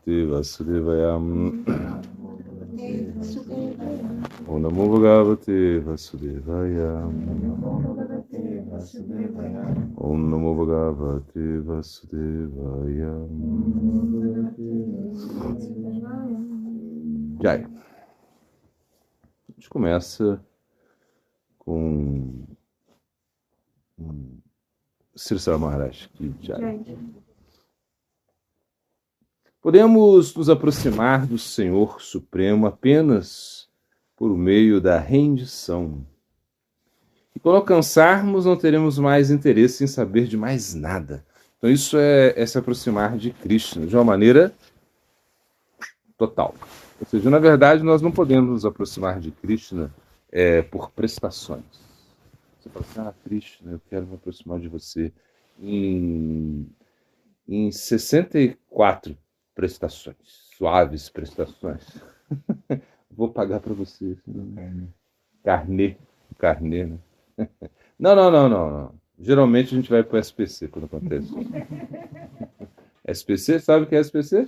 Bhagavate Vasudevaya. Om Namo Bhagavate Vasudevaya. Om Namo Bhagavate Vasudevaya. Jai. A gente começa com Sirsara Maharaj. Jai. Podemos nos aproximar do Senhor Supremo apenas por meio da rendição. E quando alcançarmos, não teremos mais interesse em saber de mais nada. Então isso é se aproximar de Krishna de uma maneira total. Ou seja, na verdade, nós não podemos nos aproximar de Krishna por prestações. Você fala assim, Krishna, eu quero me aproximar de você em 64 prestações, suaves prestações. Vou pagar para você. Carnê, né? Não. Geralmente a gente vai para o SPC quando acontece. SPC, sabe o que é SPC?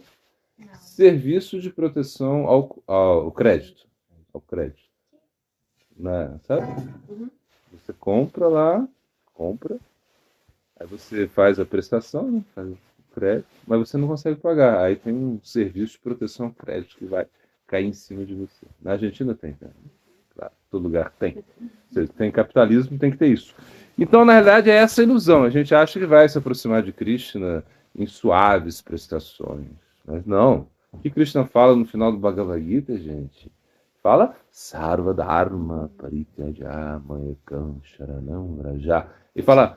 Não. Serviço de proteção ao crédito. Ao crédito. Né? Sabe? Uhum. Você compra, aí você faz a prestação, né? Faz o crédito, mas você não consegue pagar. Aí tem um serviço de proteção ao crédito que vai cair em cima de você. Na Argentina tem, né? Claro, todo lugar tem. Se tem capitalismo, tem que ter isso. Então, na realidade, é essa a ilusão. A gente acha que vai se aproximar de Krishna em suaves prestações. Mas não. O que Krishna fala no final do Bhagavad Gita, gente? Fala Sarva Dharma Parityaja Mayekam Sharanam Vraja. E fala,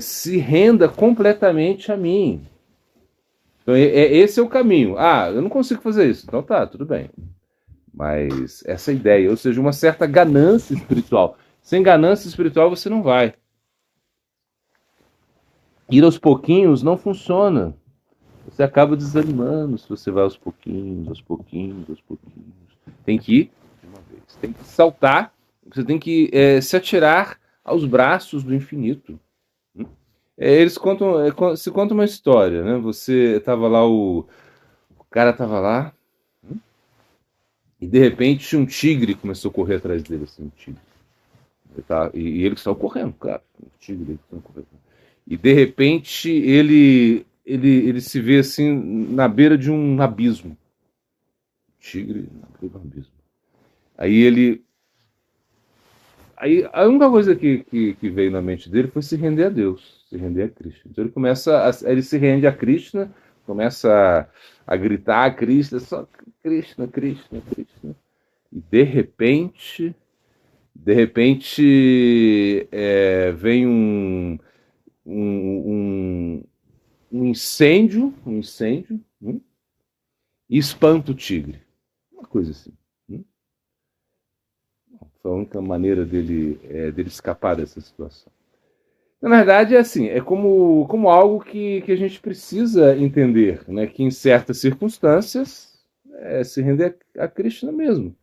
se renda completamente a mim. Então, esse é o caminho. Eu não consigo fazer isso. Então tá, tudo bem. Mas essa ideia, ou seja, uma certa ganância espiritual. Sem ganância espiritual você não vai. Ir aos pouquinhos não funciona. Você acaba desanimando se você vai aos pouquinhos. Tem que ir de uma vez. Tem que saltar. Você tem que se atirar aos braços do infinito. Eles se conta uma história, né? Você estava lá, o cara estava lá, e de repente um tigre começou a correr atrás dele, assim, um tigre. E ele estava correndo, claro, um tigre estava correndo. E de repente ele se vê assim na beira de um abismo. Tigre na beira de um abismo. Aí a única coisa que veio na mente dele foi se render a Deus, se render a Krishna. Então ele se rende a Krishna, começa a gritar a Krishna, só Krishna. E de repente vem um incêndio, e espanta o tigre. Uma coisa assim. Foi a única maneira dele escapar dessa situação. Na verdade, é assim, é como algo que a gente precisa entender, né? Que em certas circunstâncias se render a Krishna mesmo.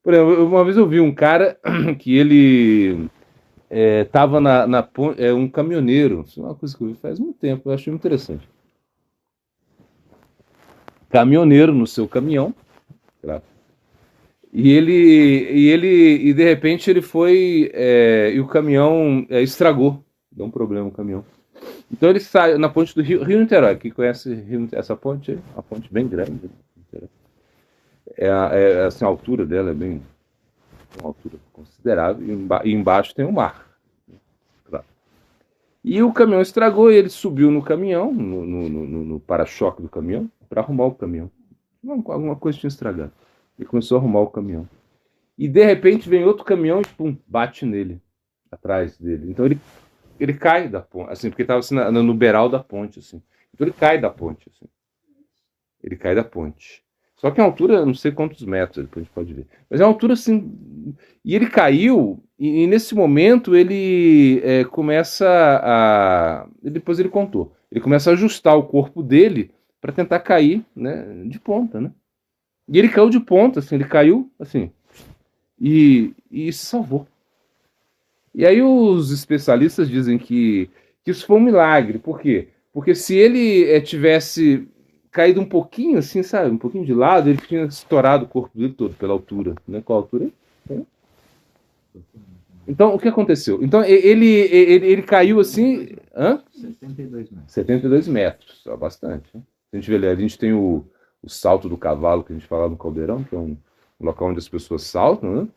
Por exemplo, uma vez eu vi um cara que ele estava na ponte, um caminhoneiro, isso é uma coisa que eu vi faz muito tempo, eu achei muito interessante. Caminhoneiro no seu caminhão, claro. E de repente ele foi e o caminhão estragou, deu um problema o caminhão. Então ele sai na ponte do Rio Niterói. Quem conhece essa ponte? Uma ponte bem grande. Assim, a altura dela é bem uma altura considerável e embaixo tem o mar. Claro. E o caminhão estragou e ele subiu no caminhão, no para-choque do caminhão, para arrumar o caminhão. Alguma coisa tinha estragado. Ele começou a arrumar o caminhão. E de repente vem outro caminhão e pum, bate nele, atrás dele. Então ele cai da ponte, assim, porque estava assim, no beiral da ponte, assim. Então ele cai da ponte, assim. Ele cai da ponte. Só que a altura, não sei quantos metros, depois a gente pode ver. Mas é uma altura assim. E ele caiu, e nesse momento ele começa a. Depois ele contou. Ele começa a ajustar o corpo dele para tentar cair, né, de ponta, né? E ele caiu de ponta, assim, ele caiu, assim, e se salvou. E aí os especialistas dizem que isso foi um milagre. Por quê? Porque se ele tivesse caído um pouquinho, assim, sabe? Um pouquinho de lado, ele tinha estourado o corpo dele todo pela altura. Né? Qual a altura? Então, o que aconteceu? Então, ele caiu assim... Hã? 72 metros. 72 metros, é bastante. Né? A gente vê ali, a gente tem o salto do cavalo, que a gente fala no Caldeirão, que é um local onde as pessoas saltam, né?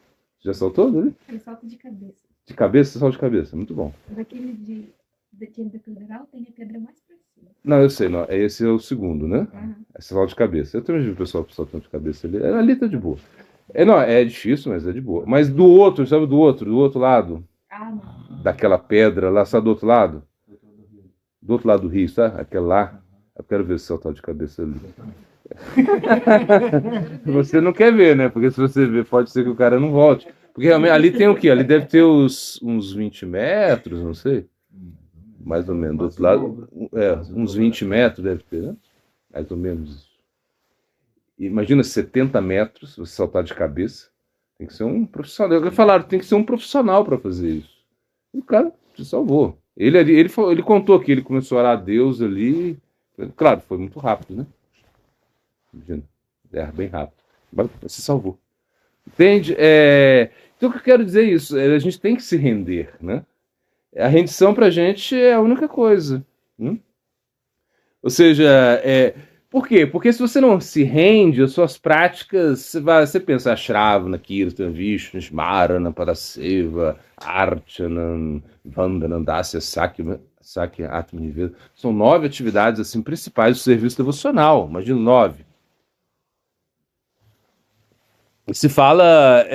Já saltou, né? Ele salta de cabeça. De cabeça, salto de cabeça, muito bom. Daquele daquele da Catedral tem a pedra mais pra cima. Não, eu sei, não, esse é o segundo, né? Uhum. Esse salto de cabeça. Eu também vi o pessoal saltando de cabeça ali. Ali tá de boa. Não, é difícil, mas é de boa. Mas do outro, sabe do outro lado? Ah, não. Daquela pedra lá, sabe do outro lado? Do outro lado do rio, sabe? Aquela lá. Eu quero ver se saltar de cabeça ali. Você não quer ver, né? Porque se você ver, pode ser que o cara não volte. Porque realmente ali tem o quê? Ali deve ter uns 20 metros, não sei. Mais ou menos. Do outro lado, uns 20 metros deve ter, né? Mais ou menos isso. Imagina 70 metros, você saltar de cabeça. Tem que ser um profissional. Eu falaram, tem que ser um profissional para fazer isso. E o cara se salvou. Ele contou que ele começou a orar a Deus ali. Claro, foi muito rápido, né? Imagina. Bem rápido. Mas se salvou. Entende? Então o que eu quero dizer é isso. A gente tem que se render, né? A rendição pra gente é a única coisa. Ou seja, por quê? Porque se você não se rende, as suas práticas, você pensa Shravana, Kirtan, Vishnu, Smarana, Padaseva, Archana, Vandana, Dasya, Sakya, Atmaniveda. São 9 atividades assim, principais do serviço devocional. Imagina 9. Se fala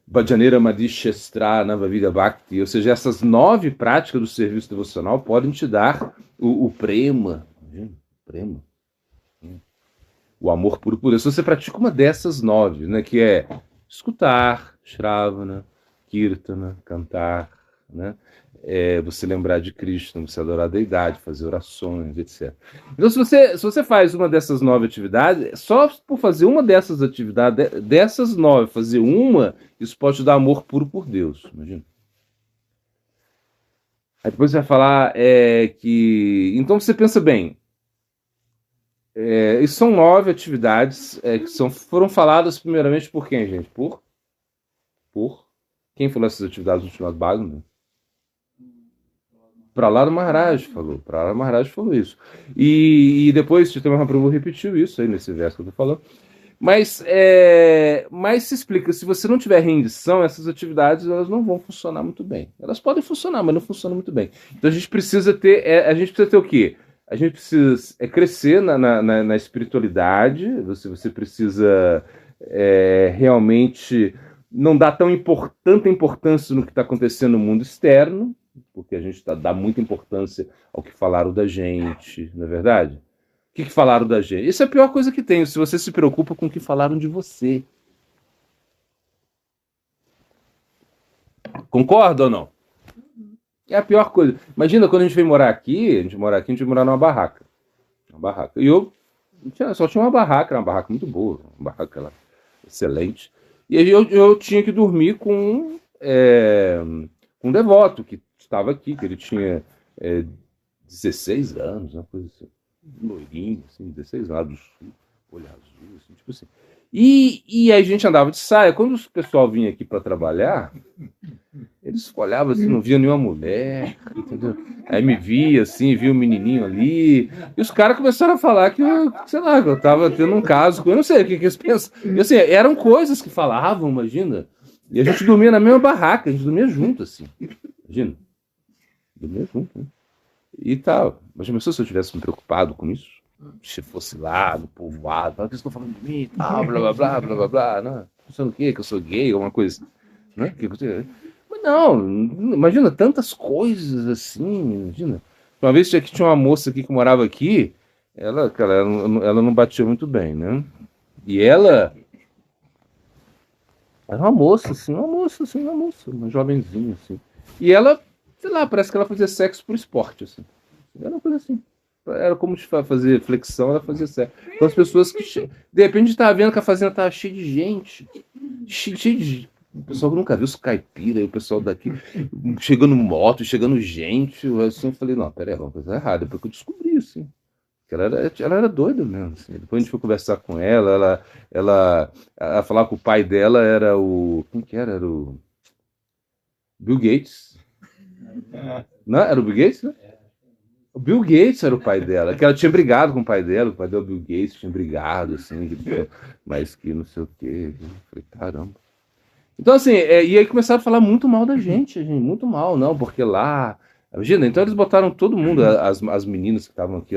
Bhajaneira Madhishestra Navavida Bhakti, ou seja, essas 9 práticas do serviço devocional podem te dar o prema, o amor puro por Deus. Se você pratica uma dessas 9, né, que é escutar, Shravana, Kirtana, cantar, né, você lembrar de Krishna, você adorar a deidade, fazer orações, etc. Então, se você faz uma dessas 9 atividades, só por fazer uma dessas atividades, dessas 9, fazer uma, isso pode te dar amor puro por Deus, imagina. Aí depois você vai falar que... Então você pensa bem, isso são 9 atividades que foram faladas primeiramente por quem, gente? Por quem falou essas atividades no Srimad Bhagavatam? Prahlada Maharaj falou isso. E depois Chaitanya Mahaprabhu repetiu isso aí nesse verso que eu tô falando. Mas se explica, se você não tiver rendição, essas atividades elas não vão funcionar muito bem. Elas podem funcionar, mas não funcionam muito bem. Então a gente precisa ter o quê? A gente precisa crescer na espiritualidade, você precisa realmente não dar tanta importância no que está acontecendo no mundo externo, porque a gente dá muita importância ao que falaram da gente, não é verdade? O que falaram da gente? Isso é a pior coisa que tem, se você se preocupa com o que falaram de você. Concorda ou não? É a pior coisa. Imagina quando a gente veio morar aqui, a gente veio morar numa barraca. E eu só tinha uma barraca muito boa, uma barraca lá, excelente. E aí eu tinha que dormir com um devoto que estava aqui, que ele tinha 16 anos, uma coisa assim, loirinho, assim, 16 anos, do sul, olho azul, assim, tipo assim. E aí a gente andava de saia. Quando o pessoal vinha aqui para trabalhar, eles olhavam assim, não via nenhuma mulher, entendeu? Aí me via assim, via um menininho ali, e os caras começaram a falar que eu tava tendo um caso, eu não sei o que eles pensam. E assim, eram coisas que falavam, imagina. E a gente dormia na mesma barraca, a gente dormia junto, assim. Imagina. Dormia junto, né? E tal. Mas se eu tivesse me preocupado com isso, se fosse lá, no povoado, o que estão falando de mim, tal, blá, blá, blá, blá, blá, blá, não, pensando o quê? Que eu sou gay, alguma coisa, né? Mas não, imagina, tantas coisas assim, imagina. Uma vez tinha uma moça aqui que morava aqui, ela não batia muito bem, né? E ela era uma moça, uma jovenzinha, assim. E ela, sei lá, parece que ela fazia sexo por esporte, assim. Era uma coisa assim. Era como fazer flexão, ela fazia sexo. Então as pessoas que, de repente, estava vendo que a fazenda estava cheia de gente. Cheio de... O pessoal que nunca viu os caipira, e o pessoal daqui chegando moto, chegando gente. Assim, eu falei, não, peraí, uma coisa errada. Depois que eu descobri, assim. Porque ela era doida mesmo. Assim. Depois a gente foi conversar com ela falava que o pai dela era o. Quem que era? Era o Bill Gates. Não, era o Bill Gates, né? O Bill Gates era o pai dela, que ela tinha brigado com o pai dela, Bill Gates tinha brigado, assim, mas que não sei o quê. Eu falei, caramba. Então, assim, e aí começaram a falar muito mal da gente, muito mal, não, porque lá. Imagina, então eles botaram todo mundo, as meninas que estavam aqui,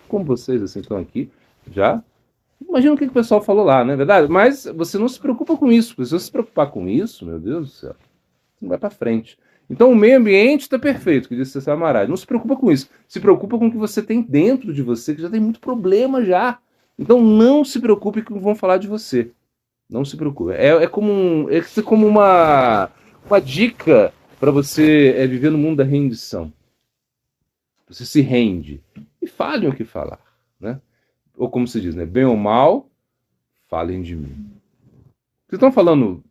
como vocês, assim, estão aqui, já. Imagina o que o pessoal falou lá, não é verdade? Mas você não se preocupa com isso, porque se você se preocupar com isso, meu Deus do céu, você não vai para frente. Então o meio ambiente está perfeito, que disse César Amaral. Não se preocupa com isso. Se preocupa com o que você tem dentro de você, que já tem muito problema já. Então não se preocupe com o que vão falar de você. Não se preocupe. É como uma dica para você viver no mundo da rendição. Você se rende. E falem o que falar. Né? Ou como se diz, né? Bem ou mal, falem de mim. Vocês estão falando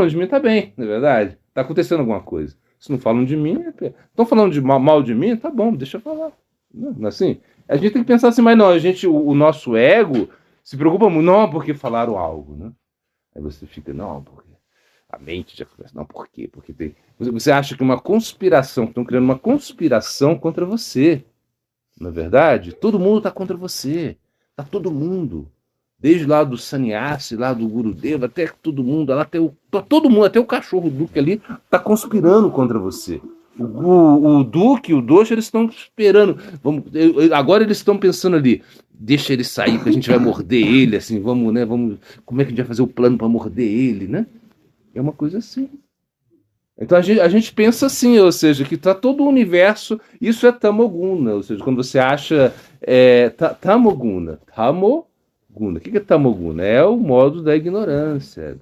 de mim, tá bem, não é verdade? Tá acontecendo alguma coisa. Se não falam de mim, estão falando de mal de mim, tá bom, deixa eu falar. Não, assim, a gente tem que pensar assim, mas não, o nosso ego se preocupa muito, não porque falaram algo, né? Aí você fica, não, porque a mente já começa, não, por quê? Porque tem. Você acha que uma conspiração, estão criando uma conspiração contra você. Não é verdade? Todo mundo está contra você. Tá todo mundo. Desde lá do Sannyasi, lá do Gurudeva, até todo mundo, lá todo mundo, até o cachorro Duque ali, tá conspirando contra você. O Duque e o Doxa, eles estão esperando. Agora eles estão pensando ali, deixa ele sair, que a gente vai morder ele, assim, vamos, né? Como é que a gente vai fazer o plano para morder ele, né? É uma coisa assim. Então a gente pensa assim, ou seja, que tá todo o universo, isso é Tamoguna, ou seja, quando você acha Tamoguna. O que é Tamoguna? É o modo da ignorância.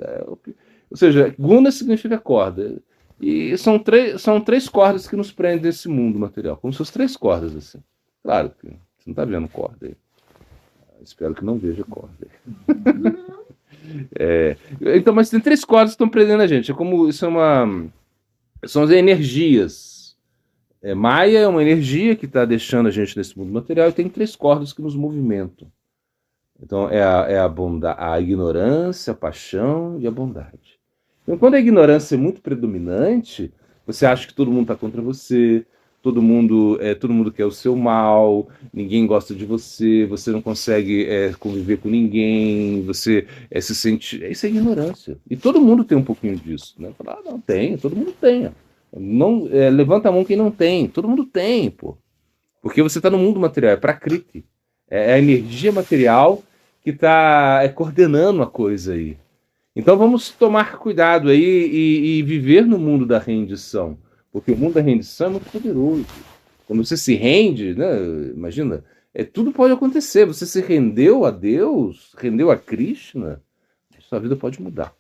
Ou seja, Guna significa corda. E são três cordas que nos prendem nesse mundo material, como se fossem três cordas, assim. Claro que você não está vendo corda aí. Espero que não veja corda aí. Então, mas tem três cordas que estão prendendo a gente. São as energias. Maia é uma energia que está deixando a gente nesse mundo material e tem três cordas que nos movimentam. Então é a ignorância, a paixão e a bondade. Então quando a ignorância é muito predominante, você acha que todo mundo está contra você, todo mundo quer o seu mal, ninguém gosta de você, você não consegue conviver com ninguém, você se sente... Isso é ignorância. E todo mundo tem um pouquinho disso. Né? Fala, não, tem, todo mundo tem. Não, levanta a mão quem não tem, todo mundo tem, pô. Porque você está no mundo material, é prakriti. É a energia material que está coordenando a coisa aí. Então vamos tomar cuidado aí e viver no mundo da rendição. Porque o mundo da rendição é muito poderoso. Quando você se rende, né, imagina, tudo pode acontecer. Você se rendeu a Deus, rendeu a Krishna, sua vida pode mudar.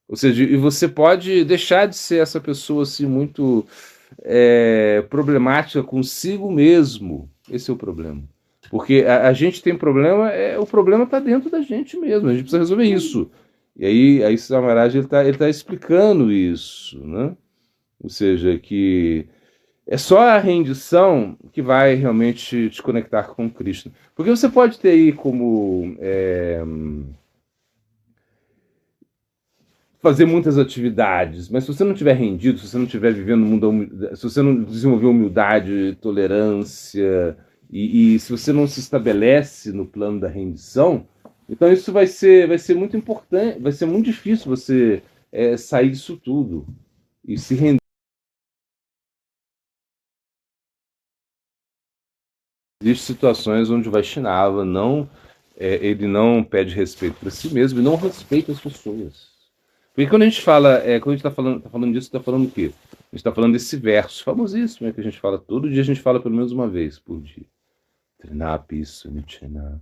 Ou seja, e você pode deixar de ser essa pessoa assim muito problemática consigo mesmo. Esse é o problema. Porque a gente tem problema, o problema está dentro da gente mesmo, a gente precisa resolver isso. E aí Samaraj ele tá explicando isso, né? Ou seja, que é só a rendição que vai realmente te conectar com Krishna. Porque você pode ter aí como fazer muitas atividades, mas se você não tiver rendido, se você não estiver vivendo no mundo, se você não desenvolver humildade, tolerância, e se você não se estabelece no plano da rendição, então isso vai ser muito importante, vai ser muito difícil você sair disso tudo e se render. Existem situações onde o Vaishnava ele não pede respeito para si mesmo e não respeita as pessoas. Porque quando a gente fala, quando a gente está falando disso, está falando o quê? A gente está falando desse verso famosíssimo, que a gente fala todo dia, a gente fala pelo menos uma vez por dia. Trinapisu nichena,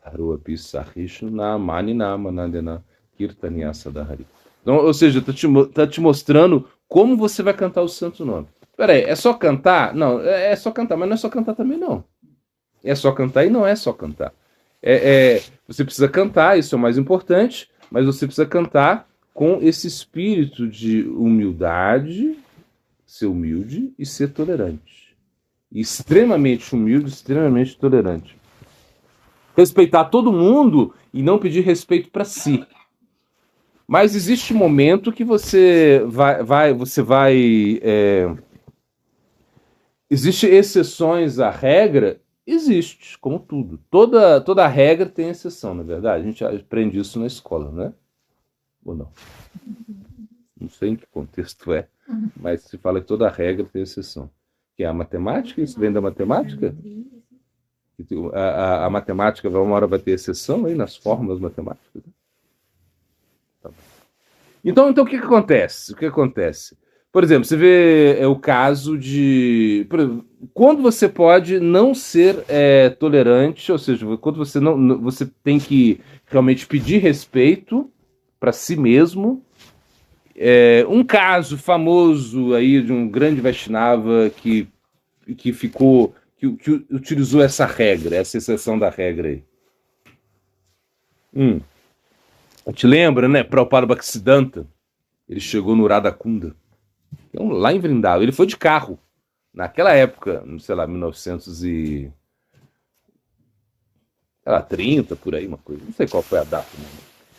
taruapisu sahishuna, manina manandena, kirtanyasa dahari. Então, ou seja, tá te mostrando como você vai cantar o santo nome. Peraí, é só cantar? Não, é só cantar, mas não é só cantar também não. É só cantar e não é só cantar. Você precisa cantar, isso é o mais importante, mas você precisa cantar com esse espírito de humildade, ser humilde e ser tolerante. Extremamente humilde, extremamente tolerante. respeitar todo mundo e não pedir respeito para si. Mas existe um momento que você vai. Existe exceções à regra? Existe, como tudo. Toda regra tem exceção, na verdade. A gente aprende isso na escola, né? Ou não? Não sei em que contexto é, mas se fala que toda regra tem exceção. Que é a matemática, isso vem da matemática? A matemática, uma hora vai ter exceção aí nas fórmulas matemáticas. Tá. Então o que acontece? O que acontece? Por exemplo, você vê o caso de... quando você pode não ser tolerante, ou seja, quando você não, você tem que realmente pedir respeito para si mesmo. Um caso famoso aí de um grande Vaishnava que ficou... que utilizou essa regra, essa exceção da regra aí. Te lembra, né? Prabhupada Bhaktisiddhanta. Ele chegou no Radhakunda, lá em Vrindavan. Ele foi de carro. Naquela época, sei lá, 1930, por aí, uma coisa. Não sei qual foi a data. Né?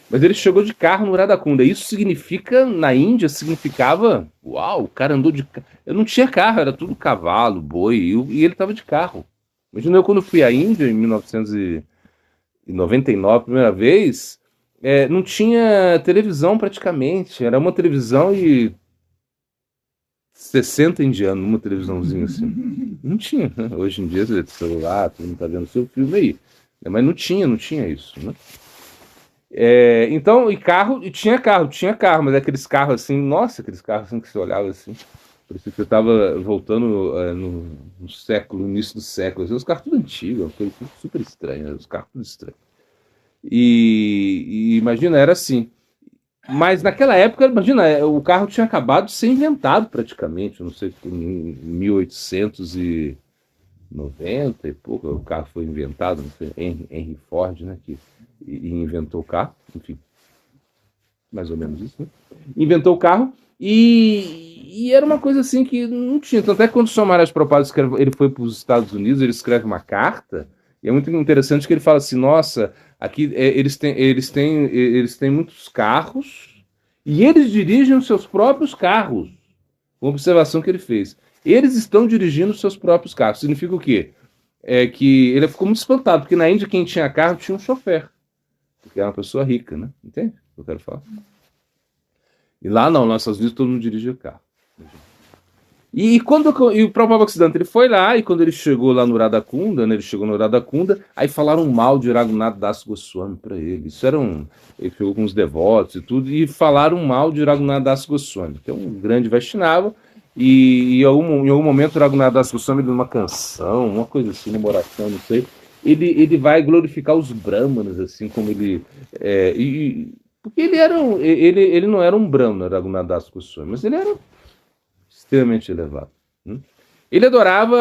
Mas ele chegou de carro no Radhakunda. Isso significa, na Índia, significava... Uau, o cara andou de carro. Eu não tinha carro, era tudo cavalo, boi, e ele estava de carro. Imagina eu quando fui à Índia, em 1999, primeira vez... não tinha televisão praticamente. Era uma televisão e 60 indianos, uma televisãozinha assim. Não tinha. Né? Hoje em dia, celular, todo mundo tá vendo seu filme aí. Mas não tinha isso. Né? Então, tinha carro, mas aqueles carros assim, nossa, aqueles carros assim que você olhava assim. Parecia que eu tava voltando no século, no início do século. Assim, os carros tudo antigos, uma coisa super estranha, os carros tudo estranhos. E imagina, era assim. Mas naquela época, imagina, o carro tinha acabado de ser inventado praticamente, eu não sei, em 1890 e pouco, o carro foi inventado, não sei, Henry Ford, né, que inventou o carro, enfim, mais ou menos isso, né? Inventou o carro e era uma coisa assim que não tinha, tanto é que quando o Swami Maharaj Prabhupada ele foi para os Estados Unidos, ele escreve uma carta, e é muito interessante que ele fala assim, nossa... Aqui eles têm muitos carros e eles dirigem os seus próprios carros. Uma observação que ele fez. Eles estão dirigindo os seus próprios carros. Significa o quê? Que ele ficou muito espantado, porque na Índia quem tinha carro tinha um chofer. Porque era uma pessoa rica, né? Entende o que eu quero falar? E lá não, nos Estados Unidos todo mundo dirigia carro. E o próprio Bhaktisiddhanta, ele foi lá, e quando ele chegou lá no Radhakunda, né, aí falaram mal de Raghunath Das Goswami para ele. Ele chegou com os devotos e tudo, e falaram mal de Raghunath Das Goswami, que é um grande Vaishnava, e em algum momento Raghunath Das Goswami, numa canção, uma coisa assim, uma oração, não sei, ele vai glorificar os brahmanas, assim, como ele... porque ele não era um brahmana, Raghunath Das Goswami, mas ele era extremamente elevado. Ele adorava...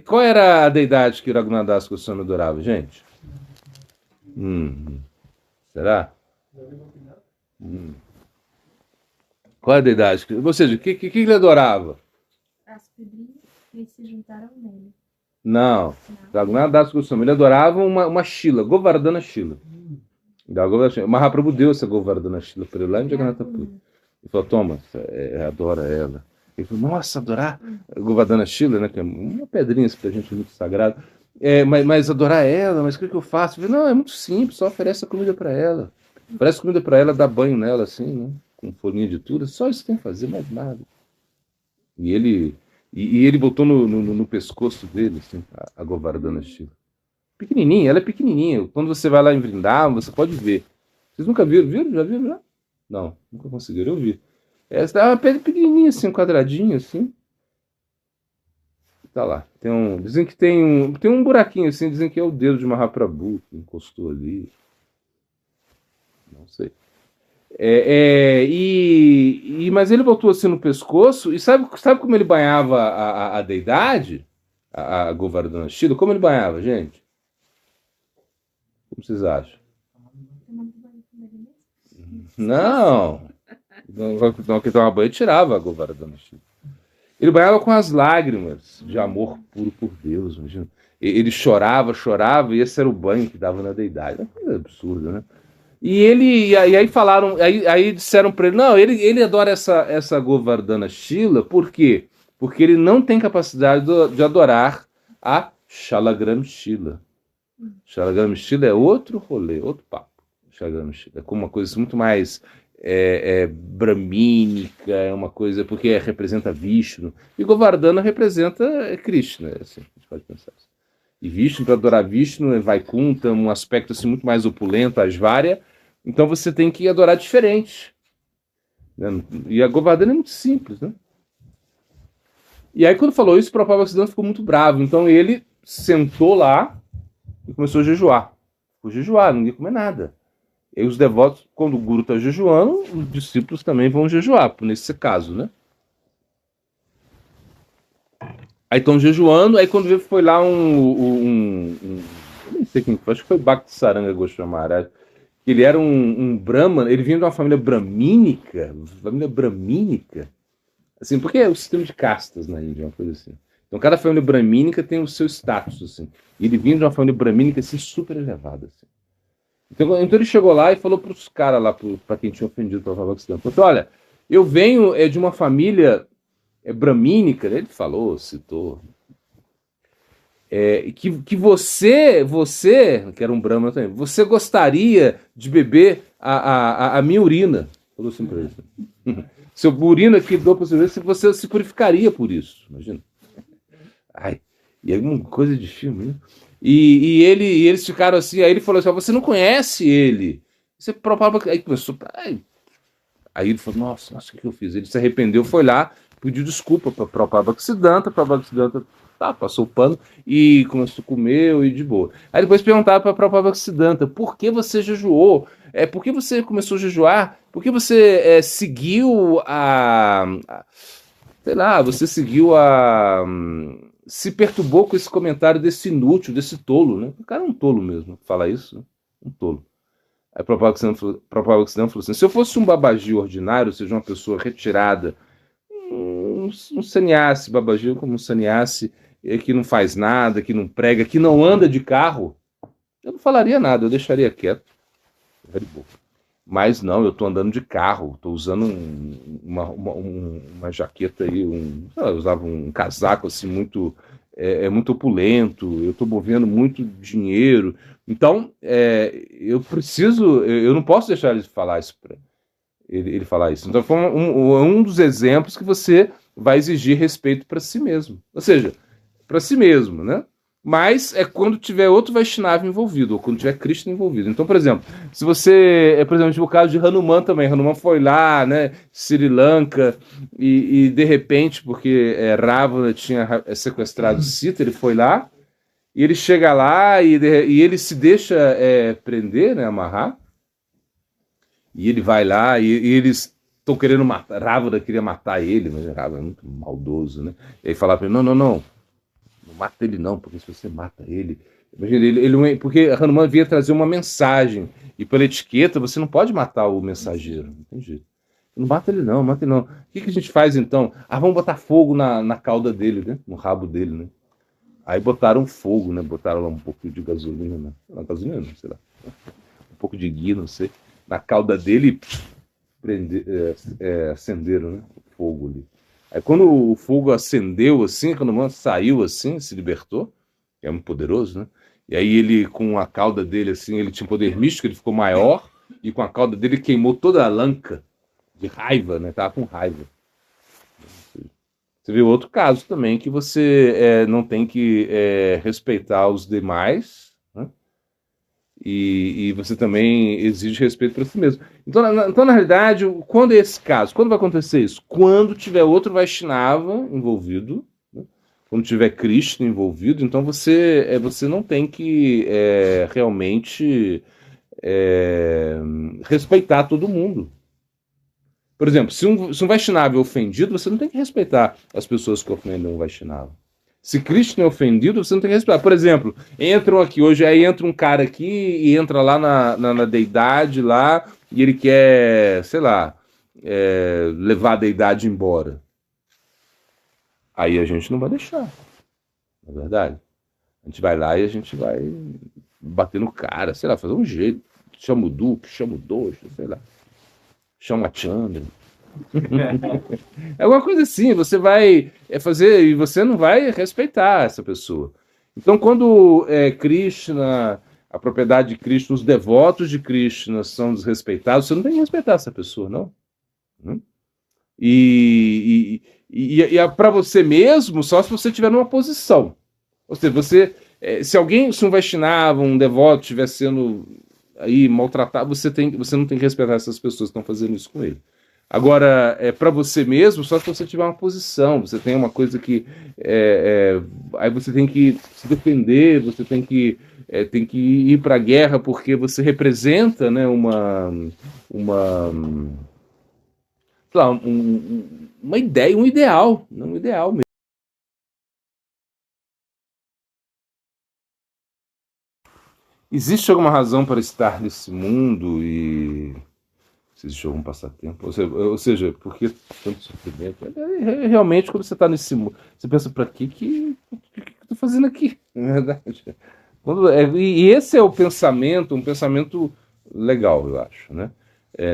qual era a deidade que Raghunath Das Goswami adorava, gente? Será? Qual é a deidade? Ou seja, o que ele adorava? As pedrinhas que se juntaram nele. Não. Raghunath Das Goswami, ele adorava uma Shila, Govardhana Shila. Mahaprabhu deu essa Govardhana Shila para ele lá em Jagannatha Puri. Ele falou, toma, adora ela. Ele falou, nossa, adorar Govardhana Shila, né, que é uma pedrinha assim, pra gente muito sagrada. Mas adorar ela, mas o que eu faço? Eu falei, não, é muito simples, só oferece a comida para ela. Oferece comida para ela, dá banho nela assim, né, com folhinha de tudo, só isso que tem que fazer, mais nada. E ele botou no pescoço dele, assim, a Govardhana Shila. Pequenininha, ela é pequenininha. Quando você vai lá em Vrindavan, você pode ver. Vocês nunca viram? Viram? Já viram? Já? Não, nunca conseguiram, eu vi. Essa é uma pedra pequenininha, assim, um quadradinho, assim. Tá lá. Dizem que tem um buraquinho, assim, dizem que é o dedo de Mahaprabhu que encostou ali. Não sei. Mas ele botou assim no pescoço, e sabe como ele banhava a deidade? A Govardhana Shila? Como ele banhava, gente? Como vocês acham? Não. Não, que tomar banho tirava a Govardhana Shila. Ele banhava com as lágrimas de amor puro por Deus, imagina. Ele chorava, chorava, e esse era o banho que dava na deidade. É uma coisa absurda, né? E aí falaram, aí disseram para ele, não, ele adora essa Govardhana Shila, por quê? Porque ele não tem capacidade de adorar a Shalagram Shila. Shalagram Shila é outro rolê, outro papo. Shalagram Shila é como uma coisa muito mais brahmínica, é uma coisa porque representa Vishnu, e Govardhana representa Krishna, assim, a gente pode pensar assim. E Vishnu, para adorar Vishnu, é Vaikuntha, um aspecto assim, muito mais opulento, Aishvarya. Então você tem que adorar diferente. Né? E a Govardhana é muito simples, né? E aí quando falou isso, o Prabhupada Bhaktisiddhanta ficou muito bravo. Então ele sentou lá e começou a jejuar. Ficou jejuar, não ia comer nada. E os devotos, quando o guru está jejuando, os discípulos também vão jejuar, nesse caso, né? Aí estão jejuando, aí quando foi lá eu nem sei quem foi, acho que foi Bhakti Saranga Goswami Maharaj. Ele era um Brahman, ele vinha de uma família bramínica, assim, porque é o sistema de castas na Índia, uma coisa assim. Então cada família bramínica tem o seu status, assim. E ele vinha de uma família bramínica, assim, super elevada, assim. Então ele chegou lá e falou para os caras lá, para quem tinha ofendido o Prabhupada Bhaktisiddhanta, falou, olha, eu venho de uma família bramínica, ele falou, citou, que você, que era um Brahma também, você gostaria de beber a minha urina. Falou assim para ele. Seu urina que dou para você se purificaria por isso. Imagina. Ai, e é uma coisa de filme, né? E eles ficaram assim, aí ele falou assim, você não conhece ele. Você propava. Aí começou. Aí ele falou, nossa, o que eu fiz? Ele se arrependeu, foi lá, pediu desculpa para o Prabhupada Bhaktisiddhanta, passou o pano e começou a comer e de boa. Aí depois perguntava para o Prabhupada Bhaktisiddhanta, por que você jejuou? Por que você começou a jejuar? Por que você seguiu sei lá, você seguiu se perturbou com esse comentário desse inútil, desse tolo, né? O cara é um tolo mesmo, falar isso, né? Um tolo. Aí o Prabhupada falou assim, se eu fosse um babaji ordinário, ou seja, uma pessoa retirada, um sannyasi, babaji como um sannyasi, que não faz nada, que não prega, que não anda de carro, eu não falaria nada, eu deixaria quieto. Mas não, eu estou andando de carro, estou usando uma jaqueta aí, eu usava um casaco assim muito muito opulento, eu estou movendo muito dinheiro, então eu não posso deixar ele falar isso para ele falar isso. Então foi um dos exemplos que você vai exigir respeito para si mesmo, ou seja, para si mesmo, né? Mas é quando tiver outro Vaishnava envolvido, ou quando tiver Krishna envolvido. Então, por exemplo, se você, por exemplo, o caso de Hanuman também, Hanuman foi lá, né, Sri Lanka, e de repente, porque Ravana tinha sequestrado Sita, ele foi lá, e ele chega lá e ele se deixa prender, né, amarrar, e ele vai lá, e eles estão querendo matar, Ravana queria matar ele, mas Ravana é muito maldoso, né, e aí fala para ele, não mata ele não, porque se você mata ele... Imagina, porque Hanuman vinha trazer uma mensagem, e pela etiqueta você não pode matar o mensageiro, não tem jeito. Não mata ele não, mata ele não. O que a gente faz então? Vamos botar fogo na cauda dele, né? No rabo dele, né? Aí botaram fogo, né? Botaram lá um pouco de gasolina, né? Gasolina não, sei lá. Um pouco de ghee, não sei. Na cauda dele e acenderam, né? O fogo ali. Aí quando o fogo acendeu assim, quando o Hanuman saiu assim, se libertou, que é muito poderoso, né? E aí ele, com a cauda dele assim, ele tinha um poder místico, ele ficou maior, e com a cauda dele queimou toda a lanka de raiva, né? Tava com raiva. Você vê outro caso também, que você não tem que respeitar os demais, né? E você também exige respeito para si mesmo. Então, na realidade, quando é esse caso? Quando vai acontecer isso? Quando tiver outro Vaishnava envolvido, né? Quando tiver Krishna envolvido, então você não tem que realmente respeitar todo mundo. Por exemplo, se um Vaishnava é ofendido, você não tem que respeitar as pessoas que ofendem um Vaishnava. Se Krishna é ofendido, você não tem que respeitar. Por exemplo, entram aqui hoje, aí entra um cara aqui e entra lá na deidade lá, e ele quer, sei lá, levar a deidade embora. Aí a gente não vai deixar, na verdade. A gente vai lá e a gente vai bater no cara, sei lá, fazer um jeito. Chama o Duque, chama o Dojo, sei lá. Chama a Chandra. É alguma coisa assim, você vai fazer e você não vai respeitar essa pessoa. Então, quando Krishna, a propriedade de Krishna, os devotos de Krishna são desrespeitados, você não tem que respeitar essa pessoa, não. Né? E para você mesmo, só se você estiver numa posição. Ou seja, se um Vaishnava, um devoto estiver sendo aí maltratado, você não tem que respeitar essas pessoas que estão fazendo isso com ele. Agora, para você mesmo, só se você tiver uma posição, você tem uma coisa que. Aí você tem que se defender, você tem que ir para a guerra porque você representa, né, sei lá, uma ideia, um ideal, não um ideal mesmo. Existe alguma razão para estar nesse mundo e se existe algum passatempo? Ou seja, por que tanto sofrimento? Realmente, quando você está nesse mundo, você pensa, para que eu estou fazendo aqui? Na verdade. E esse é o pensamento, um pensamento legal, eu acho, né?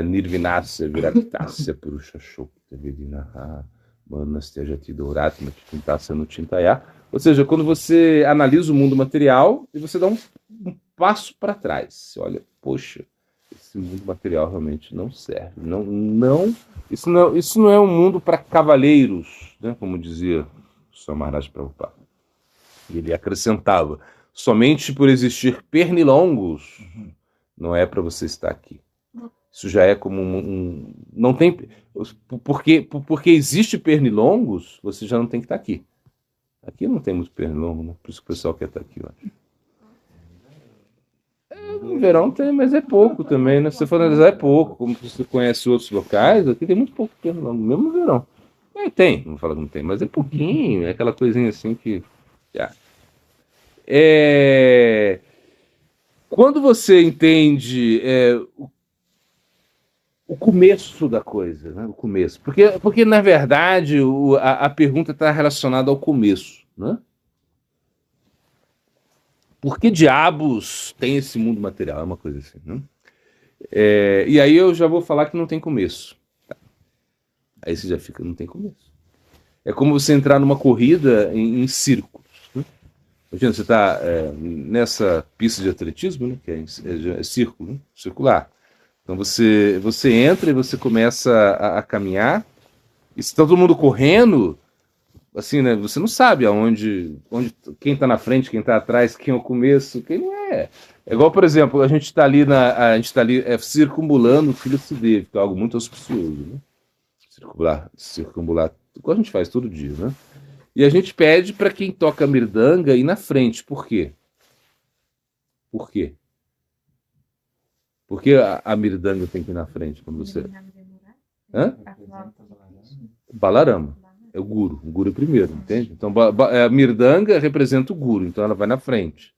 Nirvinasya, Viratasya, Purusha Shokta, Vedinaha, Manastya Douratma, Tintasya no Tintaya. Ou seja, quando você analisa o mundo material e você dá um passo para trás, você olha, poxa, esse mundo material realmente não serve. Isso não é um mundo para cavaleiros, né? Como dizia o Swami Maharaj Prabhupada. E ele acrescentava, somente por existir pernilongos não é para você estar aqui. Isso já é como não tem, porque existe pernilongos, você já não tem que estar aqui. Aqui não tem muito pernilongo, né? Por isso que o pessoal quer estar aqui, eu acho. No verão tem, mas é pouco também, né? Se você for analisar, é pouco. Como você conhece outros locais, aqui tem muito pouco pernilongo, mesmo no verão. Tem, não falo que não tem, mas é pouquinho, é aquela coisinha assim que. Quando você entende o começo da coisa, né? O começo. Porque na verdade, a pergunta está relacionada ao começo, né? Por que diabos tem esse mundo material? É uma coisa assim, né? E aí eu já vou falar que não tem começo. Tá. Aí você já fica, não tem começo. É como você entrar numa corrida em círculos. Né? Imagina, você está nessa pista de atletismo, né? Que é círculo, né? Circular. Então você entra e você começa a caminhar. E se está todo mundo correndo, assim, né? Você não sabe onde quem está na frente, quem está atrás, quem é o começo, quem não é. É igual, por exemplo, a gente está ali circunambulando o filho se deve, que é algo muito auspicioso, né? Circunambular, igual a gente faz todo dia, né? E a gente pede para quem toca mirdanga ir na frente. Por quê? Por quê? Por que a mirdanga tem que ir na frente quando você. Hã? Balarama. É o guru é primeiro, entende? Então a mirdanga representa o guru, então ela vai na frente.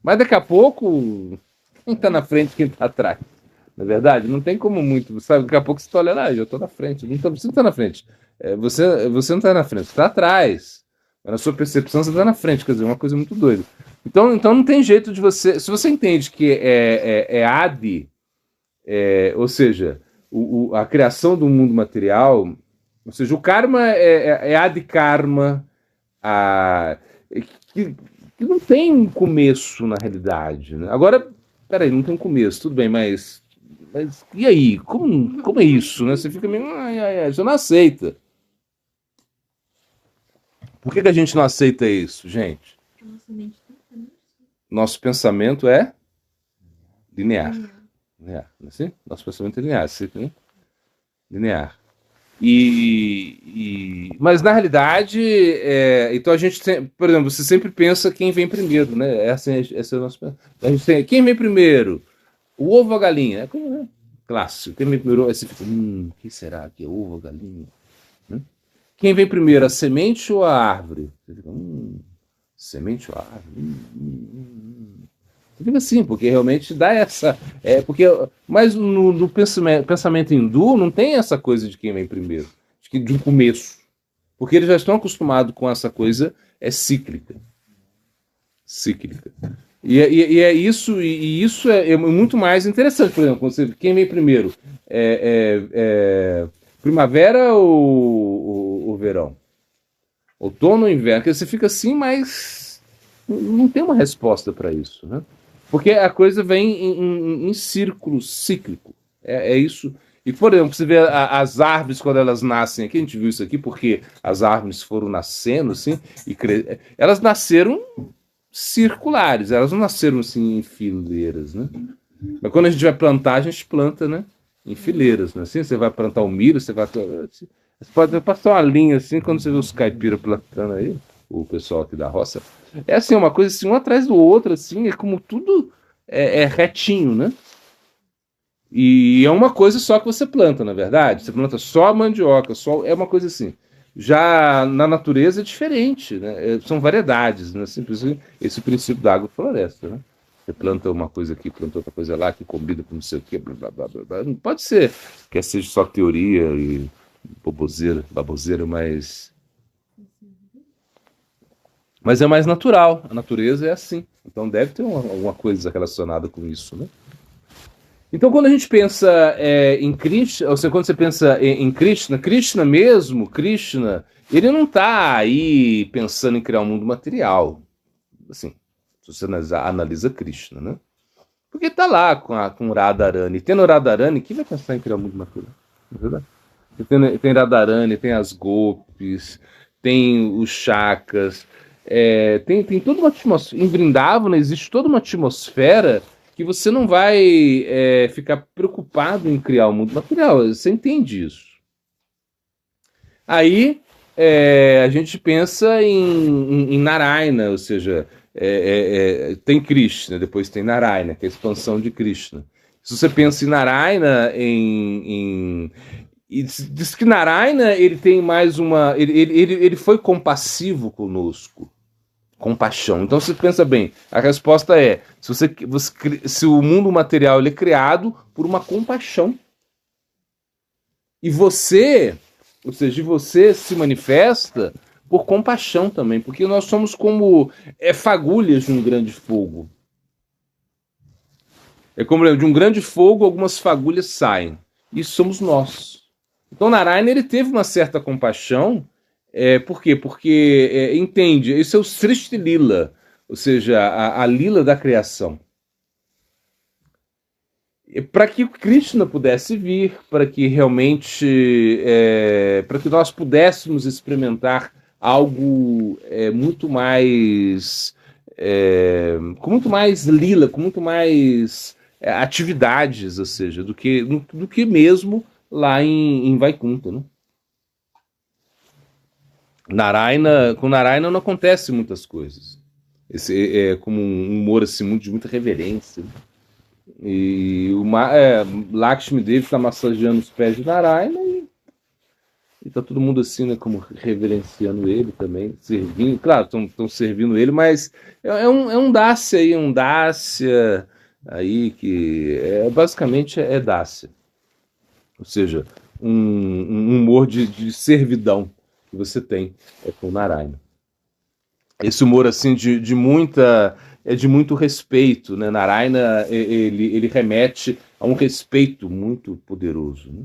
Mas daqui a pouco, quem está na frente, quem está atrás? Na verdade, não tem como muito, sabe? Daqui a pouco você está olhando, eu estou na frente. Você não está na frente. Você não está na frente, você está atrás. Mas na sua percepção, você está na frente, quer dizer, uma coisa muito doida. Então não tem jeito de você. Se você entende que é Adi, ou seja, a criação do mundo material, ou seja, o karma é Adi Karma, que não tem um começo na realidade. Né? Agora, peraí, não tem um começo, tudo bem, mas e aí? Como é isso? Né? Você fica meio. Você não aceita. Por que a gente não aceita isso, gente? Nosso pensamento é linear. Assim? Nosso pensamento é linear. Linear. Mas na realidade, então a gente tem, por exemplo, você sempre pensa quem vem primeiro, né? Esse é o nosso pensamento. A gente tem quem vem primeiro, o ovo ou a galinha? É como, né? Clássico. Quem vem primeiro, aí você fica, que será que é ovo ou galinha? Quem vem primeiro, a semente ou a árvore? Você fica, semente ou a árvore? Você fica assim, porque realmente dá essa. Mas no pensamento hindu não tem essa coisa de quem vem primeiro, de um começo. Porque eles já estão acostumados com essa coisa cíclica. Cíclica. E é isso, e isso é muito mais interessante. Por exemplo, quem vem primeiro? Primavera ou verão? Outono ou inverno? Porque você fica assim, mas não tem uma resposta para isso, né? Porque a coisa vem em círculo cíclico. É isso. E, por exemplo, você vê as árvores quando elas nascem aqui, a gente viu isso aqui porque as árvores foram nascendo assim, elas nasceram circulares, elas não nasceram assim em fileiras, né? Mas quando a gente vai plantar, a gente planta, né? Em fileiras, né? Assim, você vai plantar o milho, você pode passar uma linha assim, quando você vê os caipiras plantando aí, o pessoal aqui da roça, é assim, uma coisa assim, um atrás do outro, assim, é como tudo é retinho, né? E é uma coisa só que você planta, na verdade. Você planta só mandioca, é uma coisa assim. Já na natureza é diferente, né? São variedades, né? Simplesmente esse princípio da agrofloresta, né? Você planta uma coisa aqui, planta outra coisa lá, que combina com não sei o quê, blá, blá, blá, blá, blá. Não pode ser que seja só teoria e baboseira, mas é mais natural. A natureza é assim. Então deve ter alguma coisa relacionada com isso, né? Então, quando a gente pensa em Krishna, ou seja, quando você pensa em Krishna, Krishna, ele não está aí pensando em criar um mundo material. Assim, se você analisa Krishna, né? Porque está lá com Radharani. Tendo Radharani, quem vai pensar em criar um mundo material? Não é verdade? Tem Radharani, tem as gopis, tem os chakas, tem toda uma atmosfera. Em Vrindavana existe toda uma atmosfera que você não vai ficar preocupado em criar o mundo material. Você entende isso. Aí a gente pensa em Narayana, ou seja, tem Krishna, depois tem Narayana, que é a expansão de Krishna. Se você pensa em Narayana, e diz que Narayana ele tem mais uma... Ele foi compassivo conosco. Compaixão. Então você pensa bem, a resposta é se o mundo material ele é criado por uma compaixão e você, ou seja, você se manifesta por compaixão também, porque nós somos como fagulhas de um grande fogo. É como de um grande fogo algumas fagulhas saem. Isso somos nós. Então Narayana ele teve uma certa compaixão. Por quê? Porque entende, isso é o Srishti Lila, ou seja, a lila da criação. Para que Krishna pudesse vir, para que realmente, para que nós pudéssemos experimentar algo muito mais, com muito mais lila, com muito mais atividades, ou seja, do que mesmo lá em Vaikunta, né? Com Narayana não acontece muitas coisas. Esse é como um humor assim, de muita reverência. E Lakshmi Devi está massageando os pés de Narayana e tá todo mundo assim, né, como reverenciando ele também, servindo. Claro, estão servindo ele, mas é um Dasya aí, um Dasya aí que basicamente é Dasya. Ou seja, um humor de servidão que você tem com Narayana. Esse humor assim de muito respeito, né? Narayana ele remete a um respeito muito poderoso, né?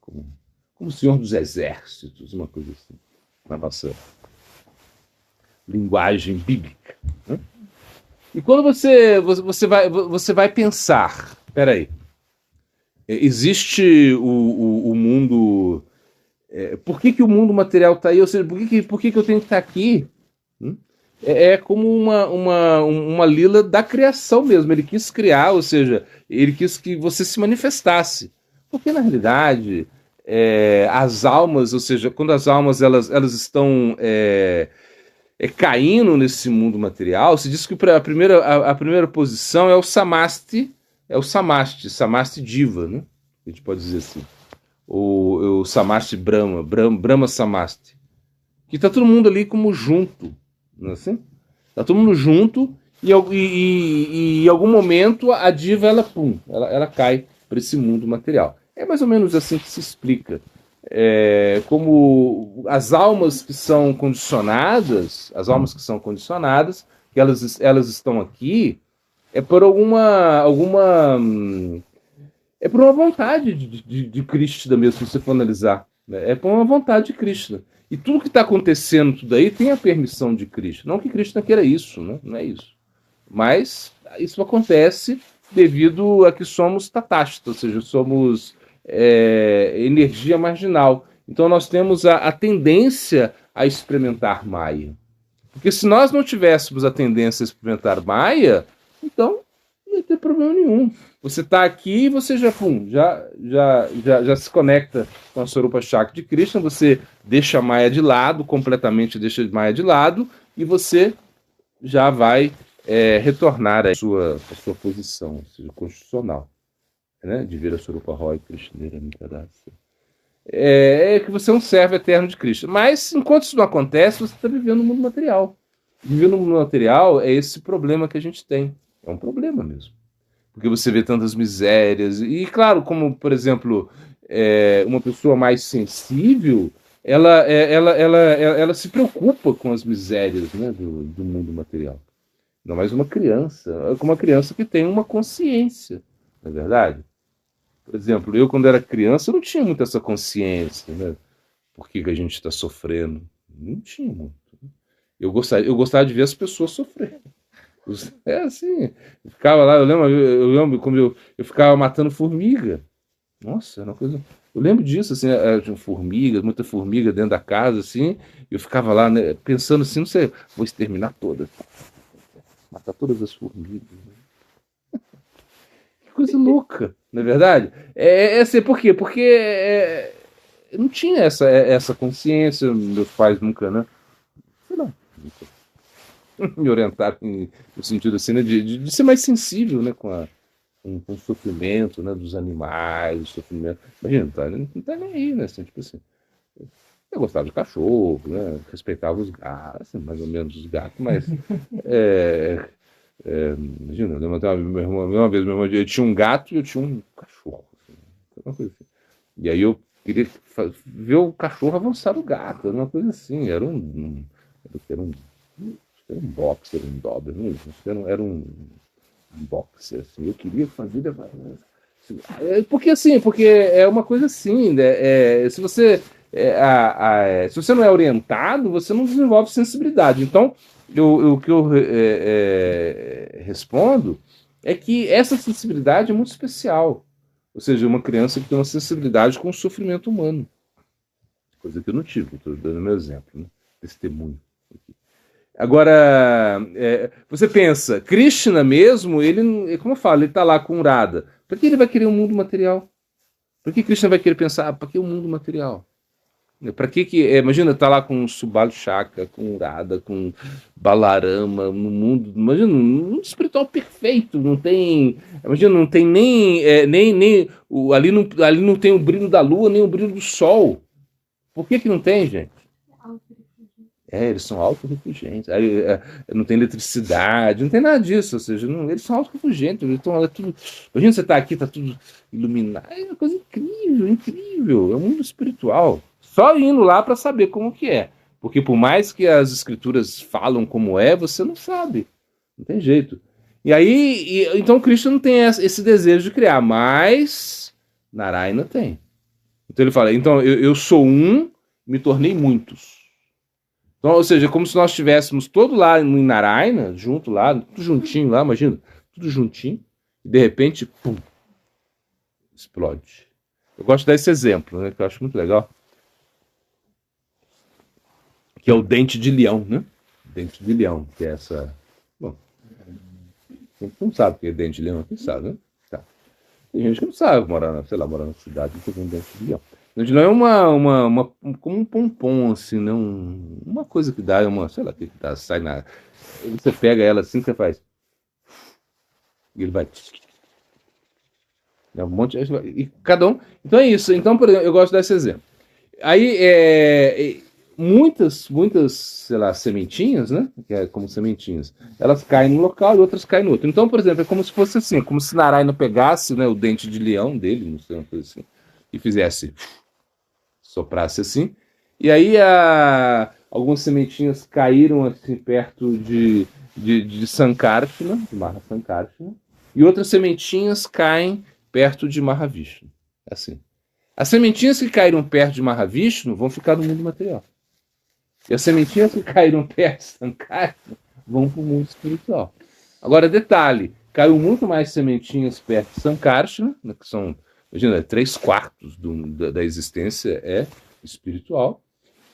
Como o Senhor dos Exércitos, uma coisa assim, na nossa linguagem bíblica, né? E quando você vai pensar, peraí, existe o mundo... por que o mundo material está aí? Ou seja, por que eu tenho que estar aqui? É como uma lila da criação mesmo. Ele quis criar, ou seja, ele quis que você se manifestasse. Porque, na realidade, as almas, ou seja, quando as almas elas estão caindo nesse mundo material, se diz que a primeira posição é o Samasti, Samasti Diva, né? A gente pode dizer assim. O Samasti Brahma Samasti. Que está todo mundo ali como junto. Não é assim? Tá todo mundo junto e em algum momento a diva ela cai para esse mundo material. É mais ou menos assim que se explica como as almas que são condicionadas, que elas estão aqui, é por é por uma vontade de Krishna mesmo, se você for analisar. Né? É por uma vontade de Krishna. E tudo que está acontecendo, tudo aí, tem a permissão de Krishna. Não que Krishna queira isso, né? Não é isso. Mas isso acontece devido a que somos tatástas, ou seja, somos energia marginal. Então nós temos a tendência a experimentar Maya. Porque se nós não tivéssemos a tendência a experimentar Maya, então não ia ter problema nenhum. Você está aqui e você já se conecta com a Swarupa Shakti de Krishna, você deixa a Maya de lado, completamente deixa a Maya de lado, e você já vai retornar à sua posição, ou seja, constitucional, né? De ver a Swarupa Roy Krishna Nikadasa. Que você é um servo eterno de Krishna. Mas, enquanto isso não acontece, você está vivendo no mundo material. Viver no mundo material é esse problema que a gente tem. É um problema mesmo. Porque você vê tantas misérias. E, claro, como, por exemplo, uma pessoa mais sensível, ela se preocupa com as misérias, né, do mundo material. Não mais uma criança. Como uma criança que tem uma consciência. Não é verdade? Por exemplo, eu quando era criança eu não tinha muito essa consciência, né? Por que a gente está sofrendo? Não tinha muito. Eu gostava de ver as pessoas sofrendo. É assim, eu ficava lá, eu lembro como eu ficava matando formiga. Nossa, era uma coisa. Eu lembro disso, assim, tinha formigas, muita formiga dentro da casa, assim, eu ficava lá, né, pensando assim, não sei, vou exterminar todas. Matar todas as formigas. Que coisa louca, não é verdade? Assim, por quê? Porque não tinha essa consciência, meus pais nunca, né? Sei lá, nunca me orientaram no sentido assim, né, de ser mais sensível, né, com o sofrimento, né, dos animais, o sofrimento. Imagina, não tá nem aí, né? Assim, tipo assim, eu gostava de cachorro, né? Respeitava os gatos, assim, mais ou menos os gatos, mas imagina, eu lembro até uma vez, meu irmão, eu tinha um gato e eu tinha um cachorro. Assim, uma coisa assim. E aí eu queria ver o cachorro avançar o gato, uma coisa assim. Era um boxer, um dober, não era um boxer, assim. Eu queria fazer. Porque é uma coisa assim, né? Se você se você não é orientado, você não desenvolve sensibilidade. Então, o que eu respondo é que essa sensibilidade é muito especial. Ou seja, uma criança que tem uma sensibilidade com o sofrimento humano. Coisa que eu não tive, estou dando meu exemplo, né? Testemunho. Agora, você pensa, Krishna mesmo, ele, como eu falo, ele está lá com Radha. Para que ele vai querer um mundo material? Por que Krishna vai querer pensar, para que o mundo material? Para que imagina, tá lá com Subala Chakra, com Radha, com Balarama, no mundo, imagina, um mundo espiritual perfeito, não tem, imagina, não tem nem ali não tem o brilho da lua, nem o brilho do sol. Por que não tem, gente? Eles são autorrefugentes. Não tem eletricidade, não tem nada disso. Ou seja, eles são autorrefugentes. Tudo. Imagina você estar aqui, está tudo iluminado. É uma coisa incrível, incrível. É um mundo espiritual. Só indo lá para saber como que é. Porque por mais que as escrituras falam como é, você não sabe. Não tem jeito. E aí, então Krishna não tem esse desejo de criar, mas Narayana tem. Então ele fala, então eu sou um, me tornei muitos. Então, ou seja, como se nós estivéssemos todo lá em Narayana, junto lá, tudo juntinho lá, imagina, tudo juntinho, e de repente, pum, explode. Eu gosto desse exemplo, né, que eu acho muito legal, que é o dente de leão, né? Dente de leão, que é essa... Bom, quem não sabe o que é dente de leão, quem sabe, né? Tá. Tem gente que não sabe, mora na cidade, que tem um dente de leão. Dente de leão é como um pompom, assim, né? Uma coisa que dá, sei lá, que dá, sai na... Você pega ela assim, você faz... E ele vai... Um monte e cada um... Então é isso. Então, por exemplo, eu gosto desse exemplo. Aí, muitas, sei lá, sementinhas, né? Que é como sementinhas. Elas caem num local e outras caem no outro. Então, por exemplo, é como se fosse assim, como se Narayana pegasse, né, o dente de leão dele, não sei, uma coisa assim, e fizesse... soprasse assim. E aí algumas sementinhas caíram assim perto de Sankarsana, de Mahasankarsana, e outras sementinhas caem perto de Mahavishnu. Assim. As sementinhas que caíram perto de Mahavishnu vão ficar no mundo material. E as sementinhas que caíram perto de Sankarsana vão para o mundo espiritual. Agora, detalhe, caiu muito mais sementinhas perto de Sankarsana, né, que são, imagina, 3/4 da existência é espiritual,